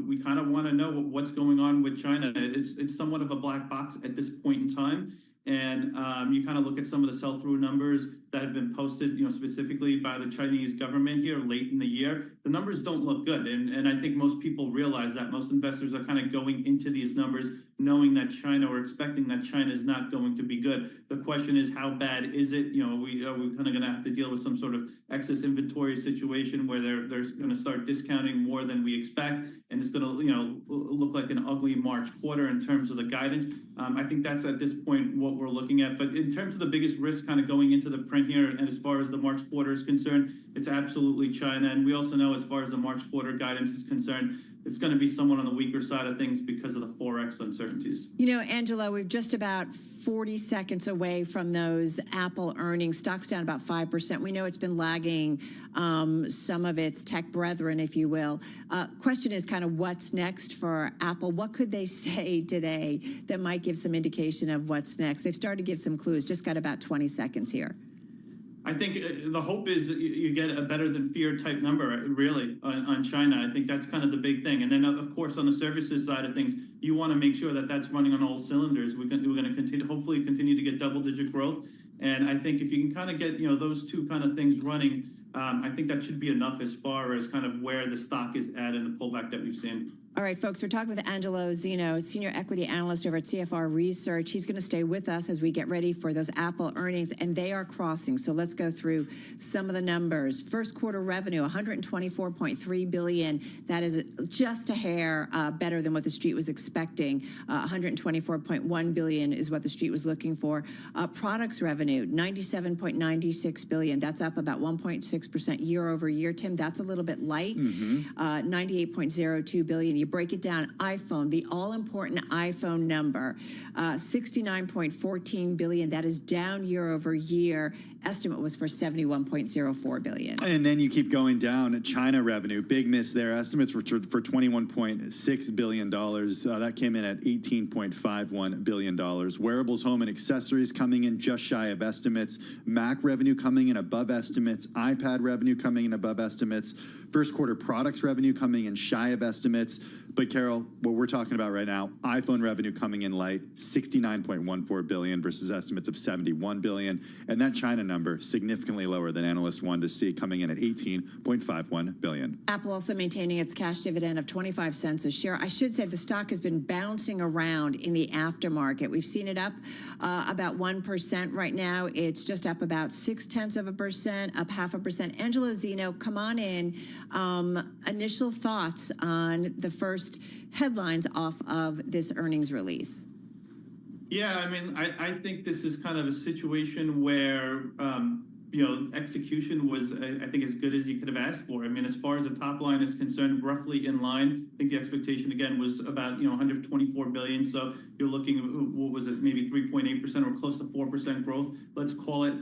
we kind of want to know what's going on with China. It's somewhat of a black box at this point in time. And you kind of look at some of the sell-through numbers that have been posted, specifically by the Chinese government here late in the year. The numbers don't look good. And I think most people realize that. Most investors are kind of going into these numbers knowing that China, or expecting that China is not going to be good. The question is, how bad is it? Are we kind of going to have to deal with some sort of excess inventory situation where they're going to start discounting more than we expect, and it's going to look like an ugly March quarter in terms of the guidance? I think that's at this point what we're looking at. But in terms of the biggest risk kind of going into the print here, and as far as the March quarter is concerned, it's absolutely China. And we also know as far as the March quarter guidance is concerned, it's going to be somewhat on the weaker side of things because of the Forex uncertainties. Angela, we're just about 40 seconds away from those Apple earnings. Stock's down about 5%. We know it's been lagging some of its tech brethren, if you will. Question is kind of what's next for Apple? What could they say today that might give some indication of what's next? They've started to give some clues. Just got about 20 seconds here. I think the hope is you get a better than fear type number, really, on China. I think that's kind of the big thing. And then, of course, on the services side of things, you want to make sure that that's running on all cylinders. We're going to hopefully continue to get double-digit growth. And I think if you can kind of get those two kind of things running, I think that should be enough as far as kind of where the stock is at and the pullback that we've seen. All right, folks, we're talking with Angelo Zeno, Senior Equity Analyst over at CFR Research. He's going to stay with us as we get ready for those Apple earnings, and they are crossing. So let's go through some of the numbers. First quarter revenue, $124.3 billion. That is just a hair better than what the street was expecting. $124.1 billion is what the street was looking for. Products revenue, $97.96 billion. That's up about 1.6% year over year. Tim, that's a little bit light. $98.02 billion. You break it down, iPhone, the all-important iPhone number, $69.14 billion. That is down year over year. Estimate was for $71.04 billion. And then you keep going down. China revenue, big miss there. Estimates for $21.6 billion. That came in at $18.51 billion. Wearables, home, and accessories coming in just shy of estimates. Mac revenue coming in above estimates. iPad revenue coming in above estimates. First quarter products revenue coming in shy of estimates. But Carol, what we're talking about right now, iPhone revenue coming in light, $69.14 billion versus estimates of $71 billion. And that China number, significantly lower than analysts wanted to see, coming in at $18.51 billion. Apple also maintaining its cash dividend of 25 cents a share. I should say the stock has been bouncing around in the aftermarket. We've seen it up about 1% right now. It's just up about 0.6%, up 0.5%. Angelo Zeno, come on in. Initial thoughts on the first headlines off of this earnings release. Yeah, I mean, I think this is kind of a situation where, execution was, I think, as good as you could have asked for. I mean, as far as the top line is concerned, roughly in line. I think the expectation, again, was about, 124 billion. So you're looking, what was it, maybe 3.8% or close to 4% growth, let's call it,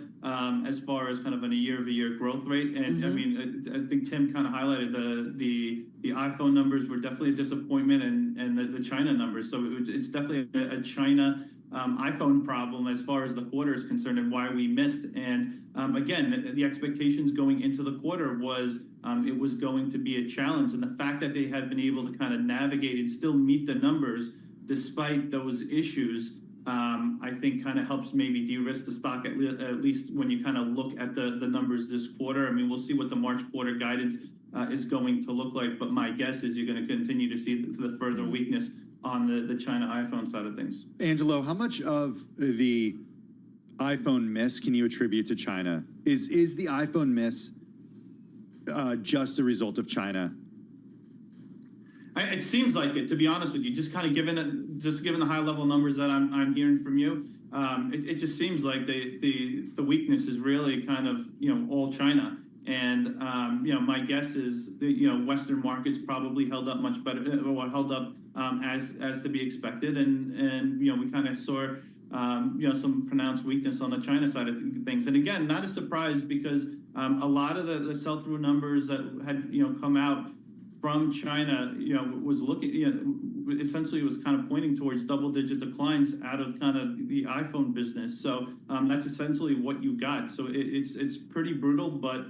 as far as kind of on a year-over-year growth rate. And I mean, I think Tim kind of highlighted the iPhone numbers were definitely a disappointment, and the China numbers. So it's definitely a China iPhone problem as far as the quarter is concerned and why we missed. And again, the expectations going into the quarter was it was going to be a challenge. And the fact that they had been able to kind of navigate and still meet the numbers despite those issues, I think kind of helps maybe de-risk the stock at least when you kind of look at the numbers this quarter. I mean, we'll see what the March quarter guidance is going to look like, but my guess is you're going to continue to see the further weakness on the China iPhone side of things. Angelo, how much of the iPhone miss can you attribute to China? Is the iPhone miss just a result of China? It seems like it, to be honest with you. Just kind of given the high level numbers that I'm hearing from you, it just seems like the weakness is really kind of all China. And my guess is that Western markets probably held up much better, or held up as to be expected, and we kind of saw some pronounced weakness on the China side of things. And again, not a surprise, because a lot of the sell-through numbers that had come out from China was looking essentially was kind of pointing towards double-digit declines out of kind of the iPhone business. So that's essentially what you got. So it's pretty brutal, but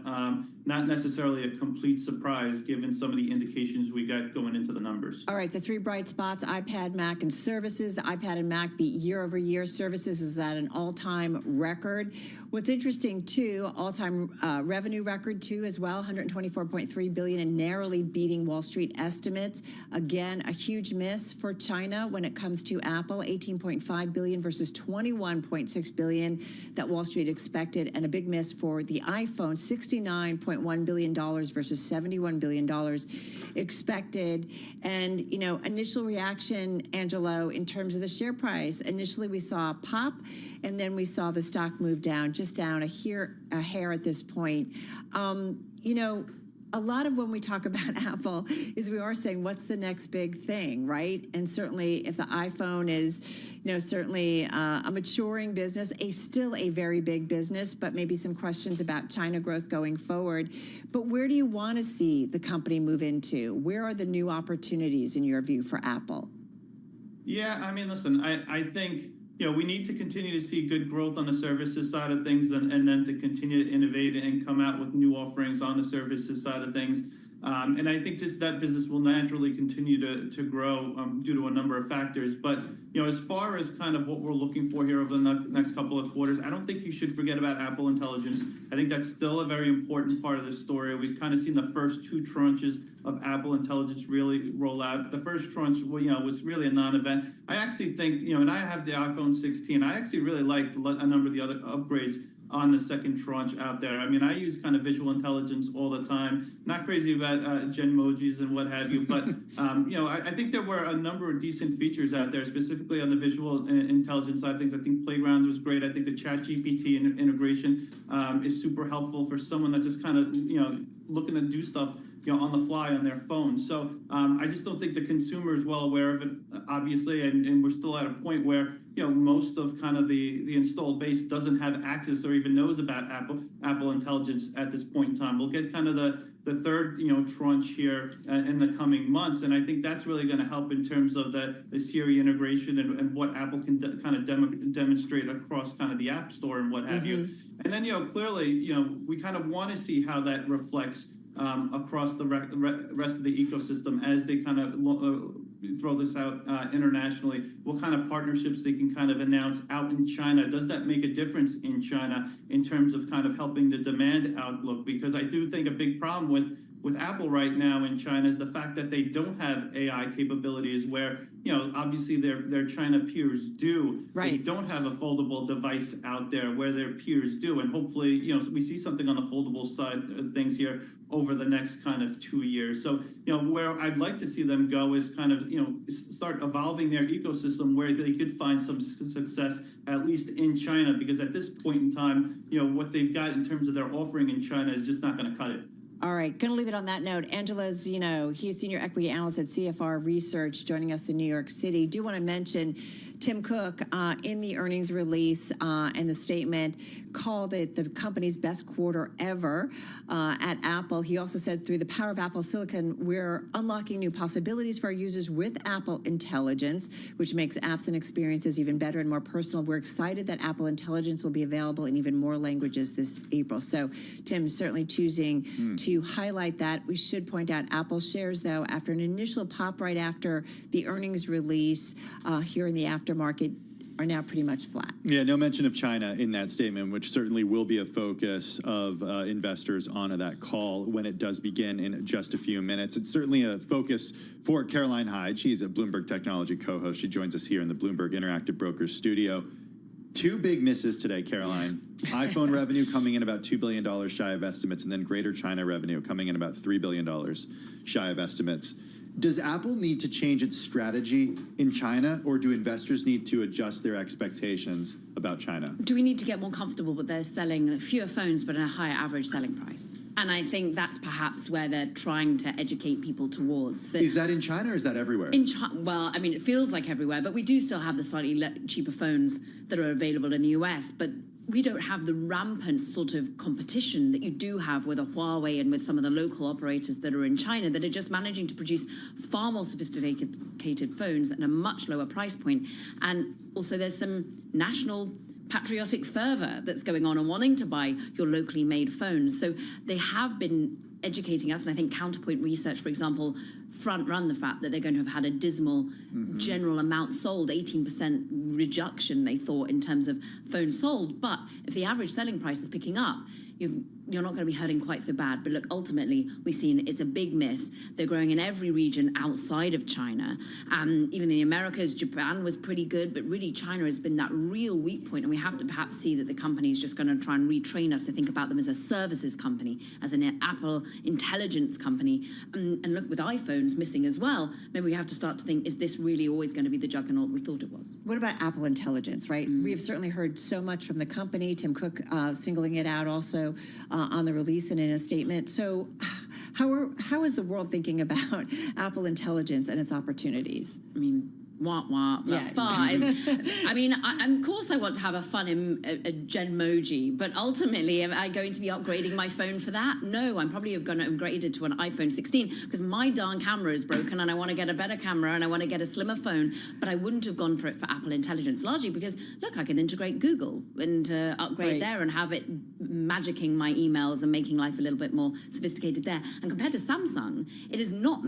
not necessarily a complete surprise given some of the indications we got going into the numbers. All right, the three bright spots: iPad, Mac, and services. The iPad and Mac beat year-over-year. Services is at an all-time record. What's interesting too, all-time revenue record too as well, 124.3 billion, and narrowly beating Wall Street estimates. Again, a huge miss for China when it comes to Apple, 18.5 billion versus 21.6 billion that Wall Street expected, and a big miss for the iPhone, $69.1 billion versus $71 billion expected. And initial reaction, Angelo, in terms of the share price, initially we saw a pop, and then we saw the stock move down, just down a hair at this point. A lot of when we talk about Apple is we are saying, what's the next big thing, right? And certainly if the iPhone is, certainly a maturing business, still a very big business, but maybe some questions about China growth going forward. But where do you want to see the company move into? Where are the new opportunities in your view for Apple? Yeah, I mean, listen, I think we need to continue to see good growth on the services side of things, and then to continue to innovate and come out with new offerings on the services side of things. And I think just that business will naturally continue to grow due to a number of factors. But as far as kind of what we're looking for here over the next couple of quarters, I don't think you should forget about Apple Intelligence. I think that's still a very important part of the story. We've kind of seen the first two tranches of Apple Intelligence really roll out. The first tranche, was really a non-event. I actually think, and I have the iPhone 16. I actually really liked a number of the other upgrades on the second tranche out there. I mean, I use kind of visual intelligence all the time. Not crazy about Genmojis and what have you, but I think there were a number of decent features out there, specifically on the visual intelligence side of things. I think Playground was great. I think the ChatGPT integration is super helpful for someone that just kind of looking to do stuff on the fly on their phone. So I just don't think the consumer is well aware of it, obviously, and we're still at a point where most of kind of the installed base doesn't have access or even knows about Apple Intelligence at this point in time. We'll get kind of the third tranche here in the coming months, and I think that's really going to help in terms of the Siri integration and what Apple can kind of demonstrate across kind of the App Store and what have you. And then clearly we kind of want to see how that reflects across the rest of the ecosystem as they kind of throw this out internationally. What kind of partnerships they can kind of announce out in China? Does that make a difference in China in terms of kind of helping the demand outlook? Because I do think a big problem with with Apple right now in China is the fact that they don't have AI capabilities where, obviously their China peers do. Right. They don't have a foldable device out there where their peers do. And hopefully, we see something on the foldable side of things here over the next kind of 2 years. So, where I'd like to see them go is kind of, start evolving their ecosystem where they could find some success, at least in China, because at this point in time, what they've got in terms of their offering in China is just not going to cut it. All right, going to leave it on that note. Angela Zeno, he's Senior Equity Analyst at CFR Research, joining us in New York City. Do want to mention Tim Cook in the earnings release and the statement called it the company's best quarter ever at Apple. He also said, through the power of Apple Silicon, we're unlocking new possibilities for our users with Apple Intelligence, which makes apps and experiences even better and more personal. We're excited that Apple Intelligence will be available in even more languages this April. So Tim certainly choosing to highlight that. We should point out Apple shares, though, after an initial pop right after the earnings release here in the aftermarket, are now pretty much flat. Yeah, no mention of China in that statement, which certainly will be a focus of investors on that call when it does begin in just a few minutes. It's certainly a focus for Caroline Hyde. She's a Bloomberg Technology co-host. She joins us here in the Bloomberg Interactive Brokers studio. Two big misses today, Caroline. iPhone revenue coming in about $2 billion shy of estimates, and then Greater China revenue coming in about $3 billion shy of estimates. Does Apple need to change its strategy in China, or do investors need to adjust their expectations about China? Do we need to get more comfortable that they're selling fewer phones but at a higher average selling price? And I think that's perhaps where they're trying to educate people towards. Is that in China or is that everywhere? In China, well, I mean, it feels like everywhere, but we do still have the slightly cheaper phones that are available in the US, but we don't have the rampant sort of competition that you do have with a Huawei and with some of the local operators that are in China that are just managing to produce far more sophisticated phones at a much lower price point. And also there's some national patriotic fervor that's going on and wanting to buy your locally made phones. So they have been educating us, and I think Counterpoint Research, for example, front run the fact that they're going to have had a dismal general amount sold, 18% reduction, they thought, in terms of phones sold. But if the average selling price is picking up, you're not going to be hurting quite so bad. But look, ultimately, we've seen it's a big miss. They're growing in every region outside of China. Even the Americas, Japan was pretty good, but really China has been that real weak point. And we have to perhaps see that the company is just going to try and retrain us to think about them as a services company, as an Apple Intelligence company. And look, with iPhones missing as well, maybe we have to start to think, is this really always going to be the juggernaut we thought it was? What about Apple Intelligence, right? We have certainly heard so much from the company, Tim Cook singling it out also on the release and in a statement. So how is the world thinking about Apple Intelligence and its opportunities? I mean, as far as, I mean, of course I want to have a fun a Genmoji, but ultimately, am I going to be upgrading my phone for that? No, I'm probably going to upgrade it to an iPhone 16 because my darn camera is broken and I want to get a better camera and I want to get a slimmer phone, but I wouldn't have gone for it for Apple Intelligence, largely because, look, I can integrate Google and upgrade there and have it magicking my emails and making life a little bit more sophisticated there. And compared to Samsung, it is not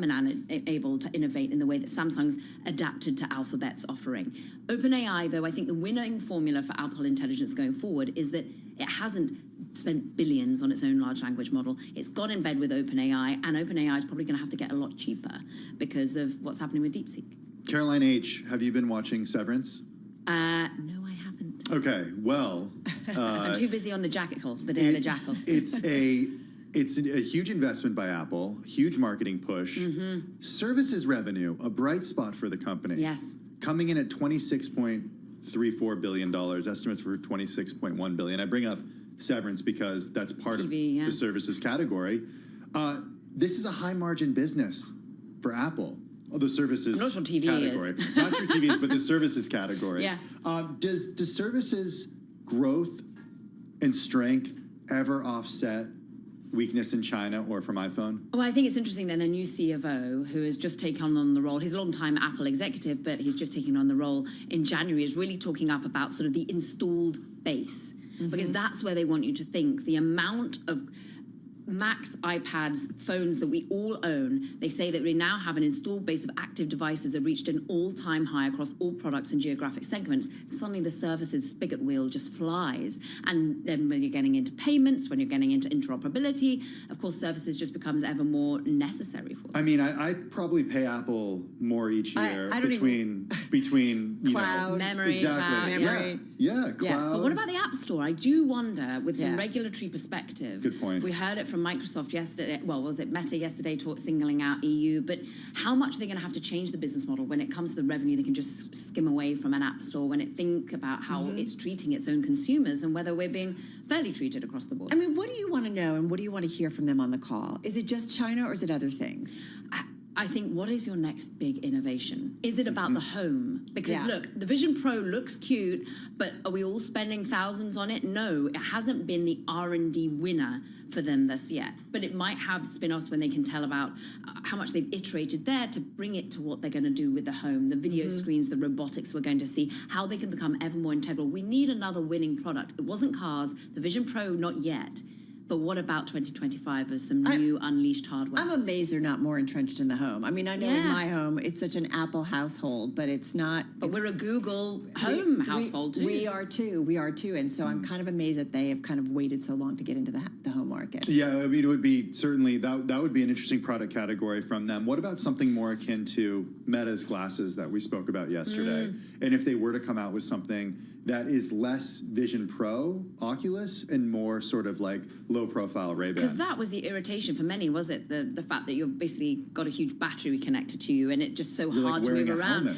able to innovate in the way that Samsung's adapted to Alphabet's offering. OpenAI, though, I think the winning formula for Apple Intelligence going forward is that it hasn't spent billions on its own large language model. It's got in bed with OpenAI, and OpenAI is probably going to have to get a lot cheaper because of what's happening with DeepSeek. Caroline H., have you been watching Severance? No, I haven't. Okay, well... I'm too busy on the Jackal, the Day of the Jackal. It's a huge investment by Apple, huge marketing push. Services revenue, a bright spot for the company. Yes. Coming in at $26.34 billion, estimates for $26.1 billion. I bring up Severance because that's part of the services category. This is a high margin business for Apple. The services I'm not sure TV category. is. Not sure TV is, but the services category. Yeah. Does services growth and strength ever offset weakness in China or from iPhone? Well, I think it's interesting then, the new CFO, who has just taken on the role, he's a long-time Apple executive, but he's just taken on the role in January, is really talking up about sort of the installed base, because that's where they want you to think. The amount of Macs, iPads, phones that we all own. They say that we now have an installed base of active devices that reached an all-time high across all products and geographic segments. Suddenly the services spigot wheel just flies. And then when you're getting into payments, when you're getting into interoperability, of course, services just becomes ever more necessary for them. I mean, I probably pay Apple more each year between you cloud, know, memory, exactly. cloud, Yeah, cloud. But what about the App Store? I do wonder, with some regulatory perspective. Good point. We heard it from Microsoft yesterday. Well, was it Meta yesterday singling out EU? But how much they're going to have to change the business model when it comes to the revenue they can just skim away from an App Store when it think about how it's treating its own consumers and whether we're being fairly treated across the board. I mean, what do you want to know and what do you want to hear from them on the call? Is it just China or is it other things? I think, what is your next big innovation? Is it about the home? Because look, the Vision Pro looks cute, but are we all spending thousands on it? No, it hasn't been the R&D winner for them this yet. But it might have spin-offs when they can tell about how much they've iterated there to bring it to what they're going to do with the home, the video screens, the robotics we're going to see, how they can become ever more integral. We need another winning product. It wasn't cars, the Vision Pro, not yet. But what about 2025 as some new unleashed hardware? I'm amazed they're not more entrenched in the home. I mean, I know in my home, it's such an Apple household, but it's not. But we're a Google home household too. We are too. And so I'm kind of amazed that they have kind of waited so long to get into the home market. Yeah, I mean, it would be certainly, that would be an interesting product category from them. What about something more akin to Meta's glasses that we spoke about yesterday? And if they were to come out with something that is less Vision Pro Oculus and more sort of like low-profile Ray-Ban. Because that was the irritation for many, was it? The fact that you've basically got a huge battery connected to you and it's just so hard to move around.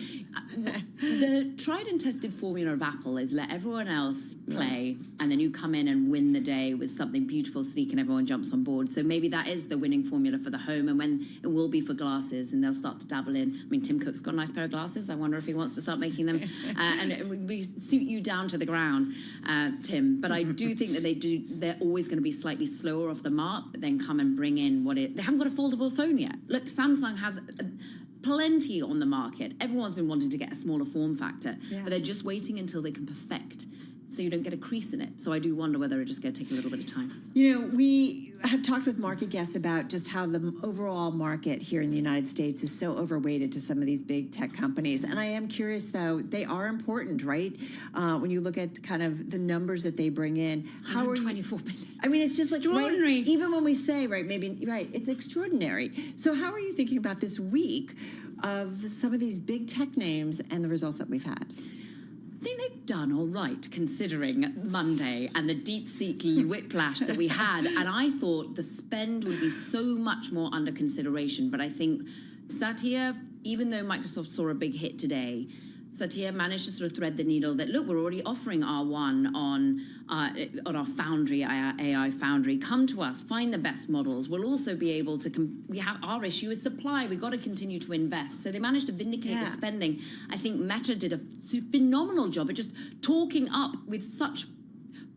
The tried and tested formula of Apple is let everyone else play and then you come in and win the day with something beautiful, sleek, and everyone jumps on board. So maybe that is the winning formula for the home, and when it will be for glasses and they'll start to dabble in. I mean, Tim Cook's got a nice pair of glasses. I wonder if he wants to start making them. And we suit you down to the ground, Tim. But I do think that they're always going to be slightly slower off the mark, but then come and bring in they haven't got a foldable phone yet. Look, Samsung has plenty on the market. Everyone's been wanting to get a smaller form factor, but they're just waiting until they can perfect so you don't get a crease in it. So I do wonder whether it's just going to take a little bit of time. You know, we have talked with market guests about just how the overall market here in the United States is so overweighted to some of these big tech companies. And I am curious, though, they are important, right? When you look at kind of the numbers that they bring in. How are 24 billion? I mean, it's just extraordinary. Like, even when we say, it's extraordinary. So how are you thinking about this week of some of these big tech names and the results that we've had? I think they've done all right, considering Monday and the DeepSeek whiplash that we had. And I thought the spend would be so much more under consideration. But I think Satya, even though Microsoft saw a big hit today, Satya managed to sort of thread the needle that, look, we're already offering R1 on our Foundry, AI Foundry. Come to us, find the best models. We'll also be able to, we have our issue is supply. We've got to continue to invest. So they managed to vindicate the spending. I think Meta did a phenomenal job at just talking up with such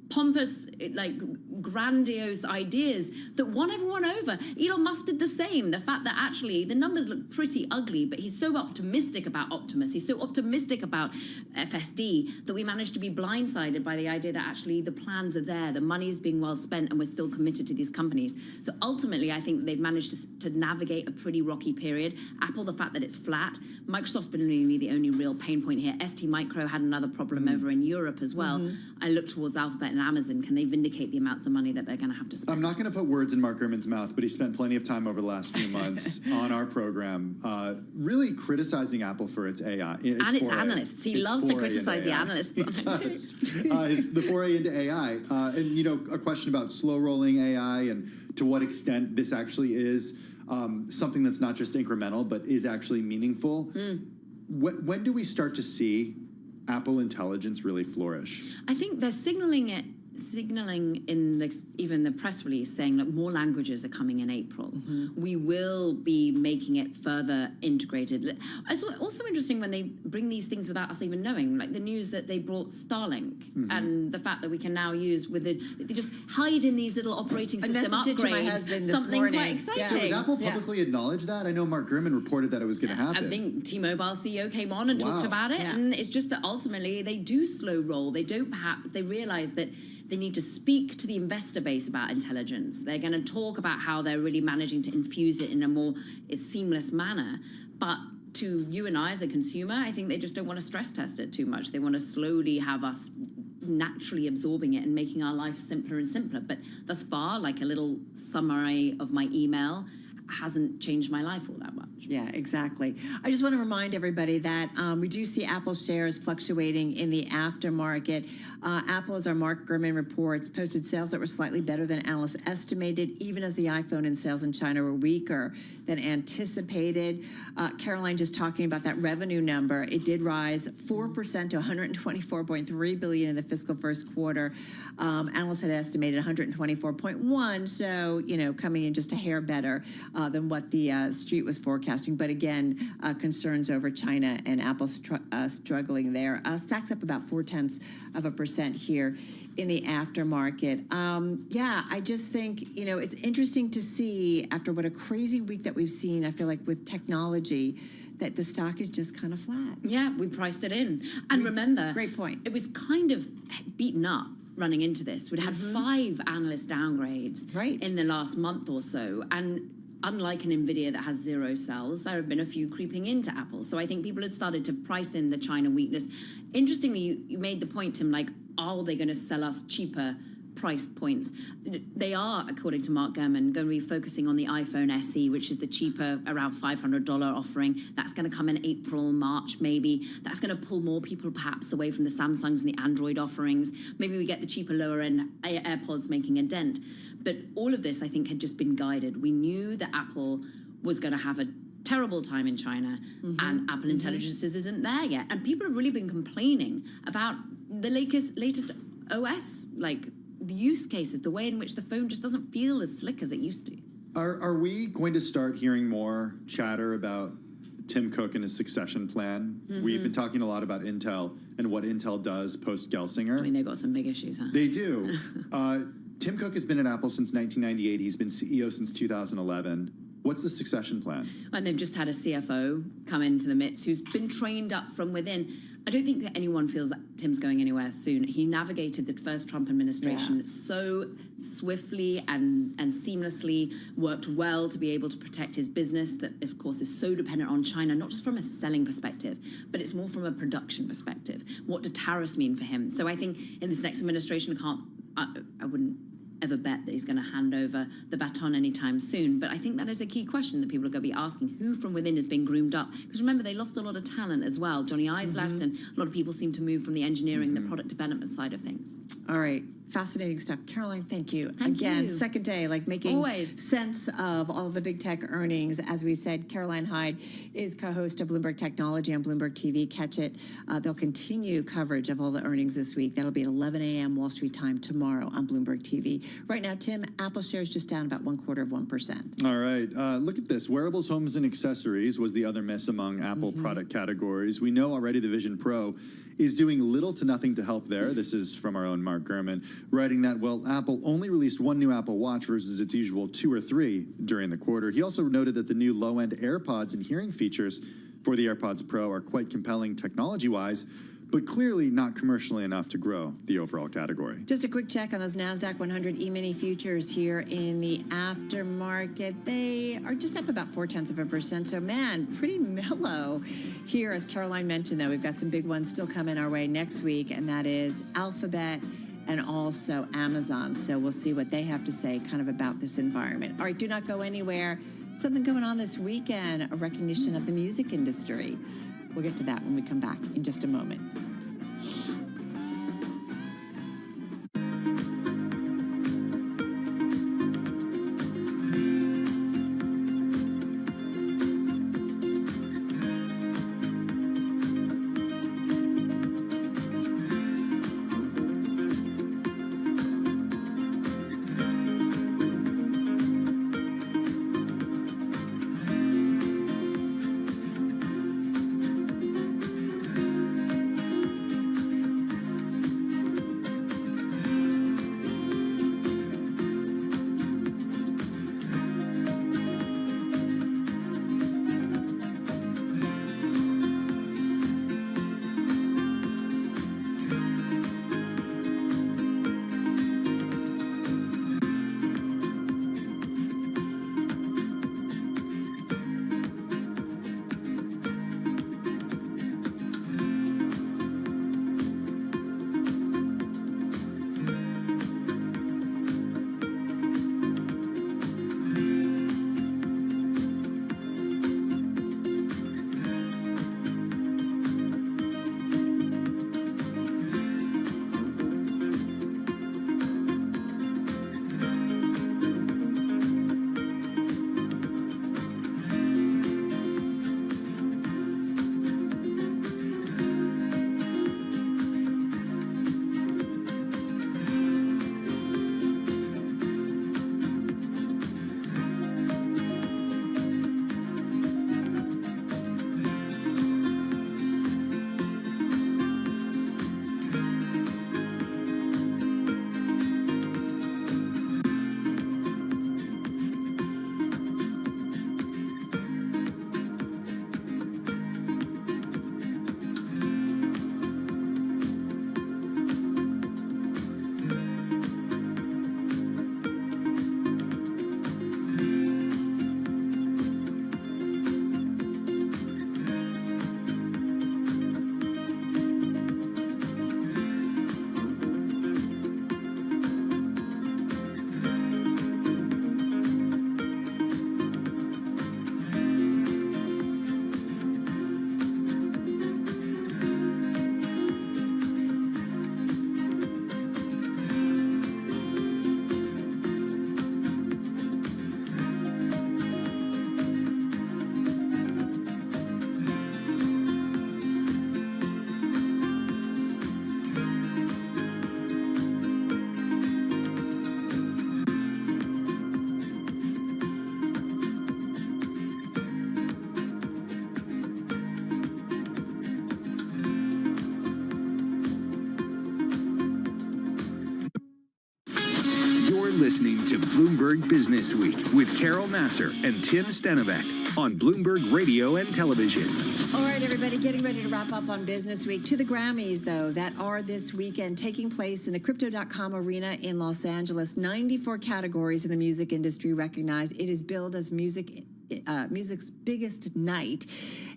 pompous, like grandiose ideas that won everyone over. Elon Musk did the same. The fact that actually the numbers look pretty ugly, but he's so optimistic about Optimus, he's so optimistic about FSD that we managed to be blindsided by the idea that actually the plans are there, the money is being well spent, and we're still committed to these companies. So ultimately, I think they've managed to navigate a pretty rocky period. Apple, the fact that it's flat. Microsoft's been really the only real pain point here. ST Micro had another problem over in Europe as well. I look towards Alphabet and Amazon. Can they vindicate the amounts of money that they're going to have to spend? I'm not going to put words in Mark Gurman's mouth, but he spent plenty of time over the last few months on our program really criticizing Apple for its AI. Its analysts. He loves to criticize the analysts on it too. The foray into AI. And, you know, a question about slow-rolling AI and to what extent this actually is something that's not just incremental, but is actually meaningful. When do we start to see Apple Intelligence really flourish? I think they're signaling in even the press release saying that more languages are coming in April. We will be making it further integrated. It's also interesting when they bring these things without us even knowing, like the news that they brought Starlink and the fact that we can now use they just hide in these little operating system upgrades. To my husband this something morning. quite exciting. So has Apple publicly acknowledged that? I know Mark Gurman reported that it was going to happen. I think T-Mobile CEO came on and talked about it, and it's just that ultimately they do slow roll. They don't they realize that They need to speak to the investor base about intelligence. They're going to talk about how they're really managing to infuse it in a more seamless manner. But to you and I as a consumer, I think they just don't want to stress test it too much. They want to slowly have us naturally absorbing it and making our life simpler and simpler. But thus far, like a little summary of my email hasn't changed my life all that much. Yeah, exactly. I just want to remind everybody that we do see Apple shares fluctuating in the aftermarket. Apple, as our Mark Gurman reports, posted sales that were slightly better than analysts estimated, even as the iPhone and sales in China were weaker than anticipated. Caroline just talking about that revenue number. It did rise 4% to $124.3 billion in the fiscal first quarter. Analysts had estimated 124.1, so, you know, coming in just a hair better than what the street was forecasting. But again, concerns over China and Apple struggling there. Stacks up about 0.4% here in the aftermarket. Yeah, I just think, you know, it's interesting to see after what a crazy week that we've seen, I feel like with technology, that the stock is just kind of flat. Yeah, we priced it in. And remember, great point. It was kind of beaten up running into this. We'd had 5 analyst downgrades in the last month or so. And unlike an NVIDIA that has 0 sales, there have been a few creeping into Apple. So I think people had started to price in the China weakness. Interestingly, you made the point, Tim, like, are they going to sell us cheaper price points? They are, according to Mark Gurman, going to be focusing on the iPhone SE, which is the cheaper, around $500 offering. That's going to come in April, March, maybe. That's going to pull more people perhaps away from the Samsungs and the Android offerings. Maybe we get the cheaper, lower-end AirPods making a dent. But all of this, I think, had just been guided. We knew that Apple was going to have a terrible time in China, and Apple Intelligence isn't there yet. And people have really been complaining about the latest OS, like the use cases, the way in which the phone just doesn't feel as slick as it used to. Are we going to start hearing more chatter about Tim Cook and his succession plan? We've been talking a lot about Intel and what Intel does post-Gelsinger. I mean, they've got some big issues, huh? They do. Tim Cook has been at Apple since 1998. He's been CEO since 2011. What's the succession plan? And they've just had a CFO come into the midst who's been trained up from within. I don't think that anyone feels that Tim's going anywhere soon. He navigated the first Trump administration so swiftly and seamlessly, worked well to be able to protect his business that, of course, is so dependent on China, not just from a selling perspective, but it's more from a production perspective. What do tariffs mean for him? So I think in this next administration, I wouldn't ever bet that he's going to hand over the baton anytime soon. But I think that is a key question that people are going to be asking. Who from within has been groomed up? Because remember, they lost a lot of talent as well. Johnny Ives left, and a lot of people seem to move from the engineering, the product development side of things. All right. Fascinating stuff. Caroline, thank you. Thank Again, you. second day, like making Always. sense of all of the big tech earnings. As we said, Caroline Hyde is co-host of Bloomberg Technology on Bloomberg TV. Catch it. They'll continue coverage of all the earnings this week. That'll be at 11 a.m. Wall Street time tomorrow on Bloomberg TV. Right now, Tim, Apple shares just down about 0.25%. All right. Look at this. Wearables, homes, and accessories was the other miss among Apple product categories. We know already the Vision Pro is doing little to nothing to help there. This is from our own Mark Gurman, writing that, well, Apple only released 1 new Apple Watch versus its usual 2 or 3 during the quarter. He also noted that the new low-end AirPods and hearing features for the AirPods Pro are quite compelling technology-wise, but clearly not commercially enough to grow the overall category. Just a quick check on those NASDAQ 100 E-mini futures here in the aftermarket. They are just up about 0.4%. So, man, pretty mellow here. As Caroline mentioned, though, we've got some big ones still coming our way next week, and that is Alphabet and also Amazon. So we'll see what they have to say kind of about this environment. All right, do not go anywhere. Something going on this weekend, a recognition of the music industry. We'll get to that when we come back in just a moment. listening to Bloomberg Business Week with Carol Massar and Tim Stenovec on Bloomberg Radio and Television. All right, everybody, getting ready to wrap up on Business Week. To the Grammys, though, that are this weekend, taking place in the Crypto.com arena in Los Angeles. 94 categories in the music industry recognized. It is billed as music's biggest night,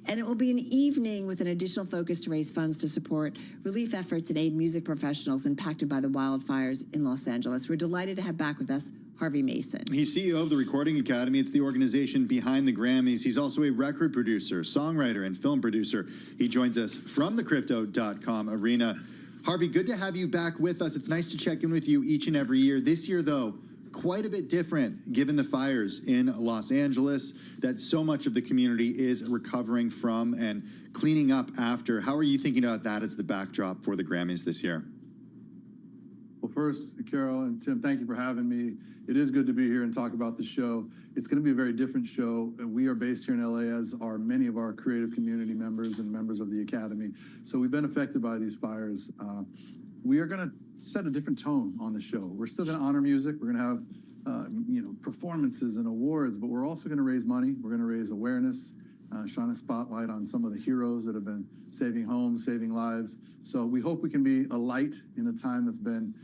and it will be an evening with an additional focus to raise funds to support relief efforts and aid music professionals impacted by the wildfires in Los Angeles. We're delighted to have back with us Harvey Mason. He's CEO of the Recording Academy. It's the organization behind the Grammys. He's also a record producer, songwriter, and film producer. He joins us from the Crypto.com arena. Harvey, good to have you back with us. It's nice to check in with you each and every year. This year, though, quite a bit different given the fires in Los Angeles that so much of the community is recovering from and cleaning up after. How are you thinking about that as the backdrop for the Grammys this year? Well, first, Carol and Tim, thank you for having me. It is good to be here and talk about the show. It's going to be a very different show. We are based here in LA, as are many of our creative community members and members of the Academy. So we've been affected by these fires. We are going to set a different tone on the show. We're still going to honor music. We're going to have performances and awards, but we're also going to raise money. We're going to raise awareness, shine a spotlight on some of the heroes that have been saving homes, saving lives. So we hope we can be a light in a time that's been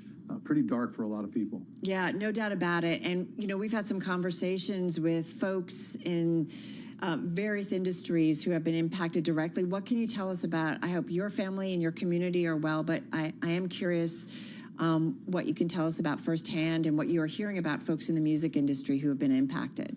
pretty dark for a lot of people. Yeah, no doubt about it. And, we've had some conversations with folks in various industries who have been impacted directly. What can you tell us about, I hope your family and your community are well, but I am curious what you can tell us about firsthand and what you are hearing about folks in the music industry who have been impacted.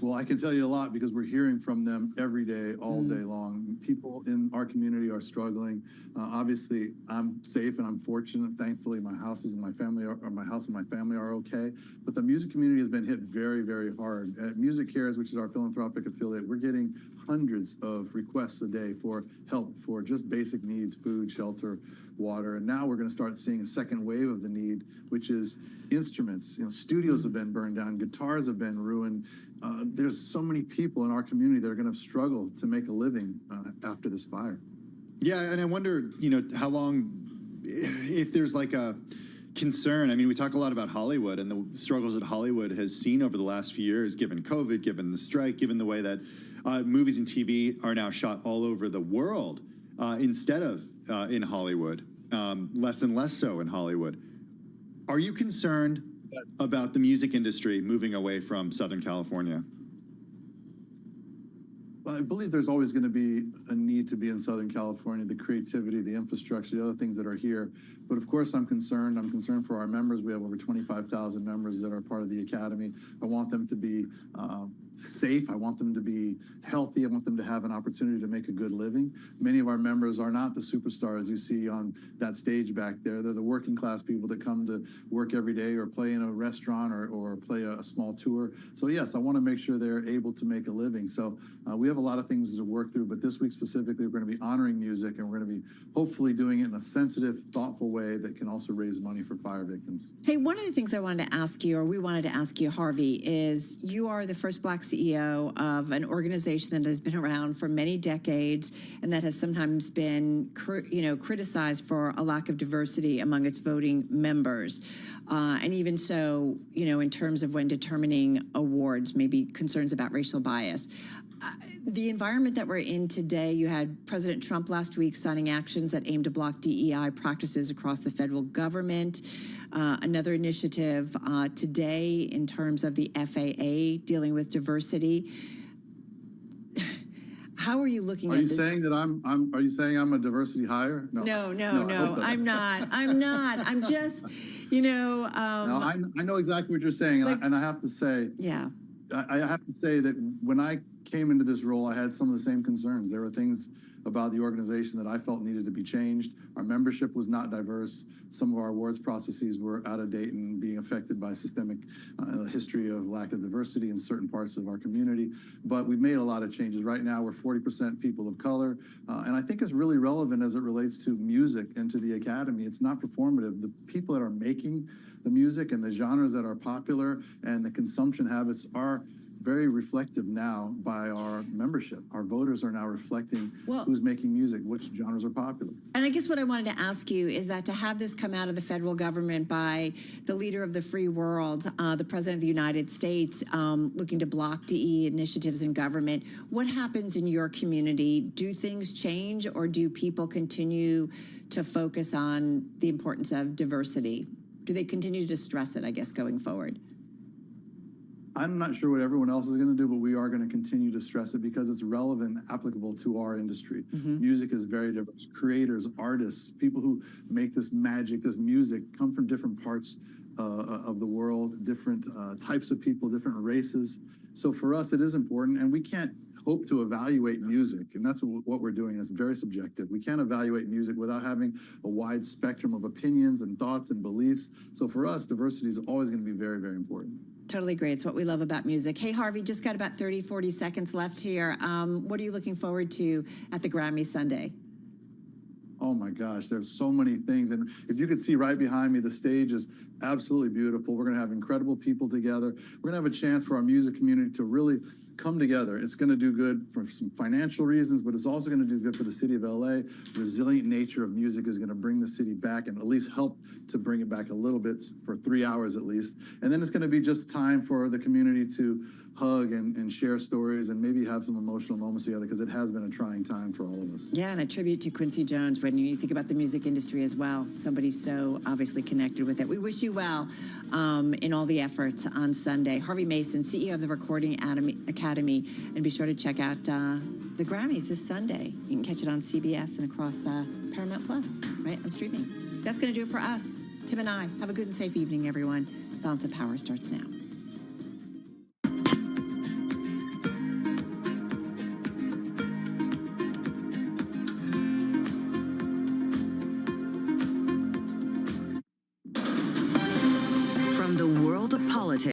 Well, I can tell you a lot because we're hearing from them every day, all day long. People in our community are struggling. Obviously, I'm safe and I'm fortunate. Thankfully, my house and my family are okay. But the music community has been hit very, very hard. At Music Cares, which is our philanthropic affiliate, we're getting hundreds of requests a day for help for just basic needs, food, shelter, water. And now we're going to start seeing a second wave of the need, which is instruments. Studios have been burned down, guitars have been ruined. There's so many people in our community that are going to struggle to make a living after this fire. Yeah, and I wonder, how long, if there's like a concern. I mean, we talk a lot about Hollywood and the struggles that Hollywood has seen over the last few years, given COVID, given the strike, given the way that movies and TV are now shot all over the world instead of in Hollywood, less and less so in Hollywood. Are you concerned about the music industry moving away from Southern California? Well, I believe there's always going to be a need to be in Southern California, the creativity, the infrastructure, the other things that are here. But of course, I'm concerned. I'm concerned for our members. We have over 25,000 members that are part of the Academy. I want them to be safe. I want them to be healthy. I want them to have an opportunity to make a good living. Many of our members are not the superstars you see on that stage back there. They're the working class people that come to work every day or play in a restaurant or play a small tour. So yes, I want to make sure they're able to make a living. So we have a lot of things to work through, but this week specifically, we're going to be honoring music, and we're going to be hopefully doing it in a sensitive, thoughtful way that can also raise money for fire victims. Hey, one of the things I wanted to ask you, or we wanted to ask you, Harvey, is you are the first Black CEO of an organization that has been around for many decades and that has sometimes been, criticized for a lack of diversity among its voting members. And even so, in terms of when determining awards, maybe concerns about racial bias. The environment that we're in today, you had President Trump last week signing actions that aim to block DEI practices across the federal government. Another initiative today in terms of the FAA dealing with diversity. How are you looking at this? Are you saying I'm a diversity hire? No, I'm not. I'm just, No, I know exactly what you're saying, and I have to say, yeah, I have to say that when I came into this role, I had some of the same concerns. There were things about the organization that I felt needed to be changed. Our membership was not diverse. Some of our awards processes were out of date and being affected by systemic history of lack of diversity in certain parts of our community. But we've made a lot of changes. Right now, we're 40% people of color. And I think it's really relevant as it relates to music and to the Academy. It's not performative. The people that are making the music and the genres that are popular and the consumption habits are very reflective now by our membership. Our voters are now reflecting who's making music, which genres are popular. And I guess what I wanted to ask you is that to have this come out of the federal government by the leader of the free world, the President of the United States, looking to block DE initiatives in government, what happens in your community? Do things change, or do people continue to focus on the importance of diversity? Do they continue to stress it, I guess, going forward? I'm not sure what everyone else is going to do, but we are going to continue to stress it because it's relevant, applicable to our industry. Music is very diverse. Creators, artists, people who make this magic, this music, come from different parts of the world, different types of people, different races. So for us, it is important, and we can't hope to evaluate music, and that's what we're doing. It's very subjective. We can't evaluate music without having a wide spectrum of opinions and thoughts and beliefs. So for us, diversity is always going to be very, very important. Totally agree. It's what we love about music. Hey, Harvey, just got about 30, 40 seconds left here. What are you looking forward to at the Grammy Sunday? Oh my gosh, there's so many things. And if you could see right behind me, the stage is absolutely beautiful. We're going to have incredible people together. We're going to have a chance for our music community to really come together. It's going to do good for some financial reasons, but it's also going to do good for the city of LA. Resilient nature of music is going to bring the city back and at least help to bring it back a little bit for 3 hours at least. And then it's going to be just time for the community to hug and share stories and maybe have some emotional moments together, because it has been a trying time for all of us. Yeah, and a tribute to Quincy Jones when you think about the music industry as well. Somebody so obviously connected with it. We wish you well in all the efforts on Sunday. Harvey Mason, CEO of the Recording Academy, and be sure to check out the Grammys this Sunday. You can catch it on CBS and across Paramount Plus, right, on streaming. That's going to do it for us. Tim and I. Have a good and safe evening, everyone. Balance of Power starts now.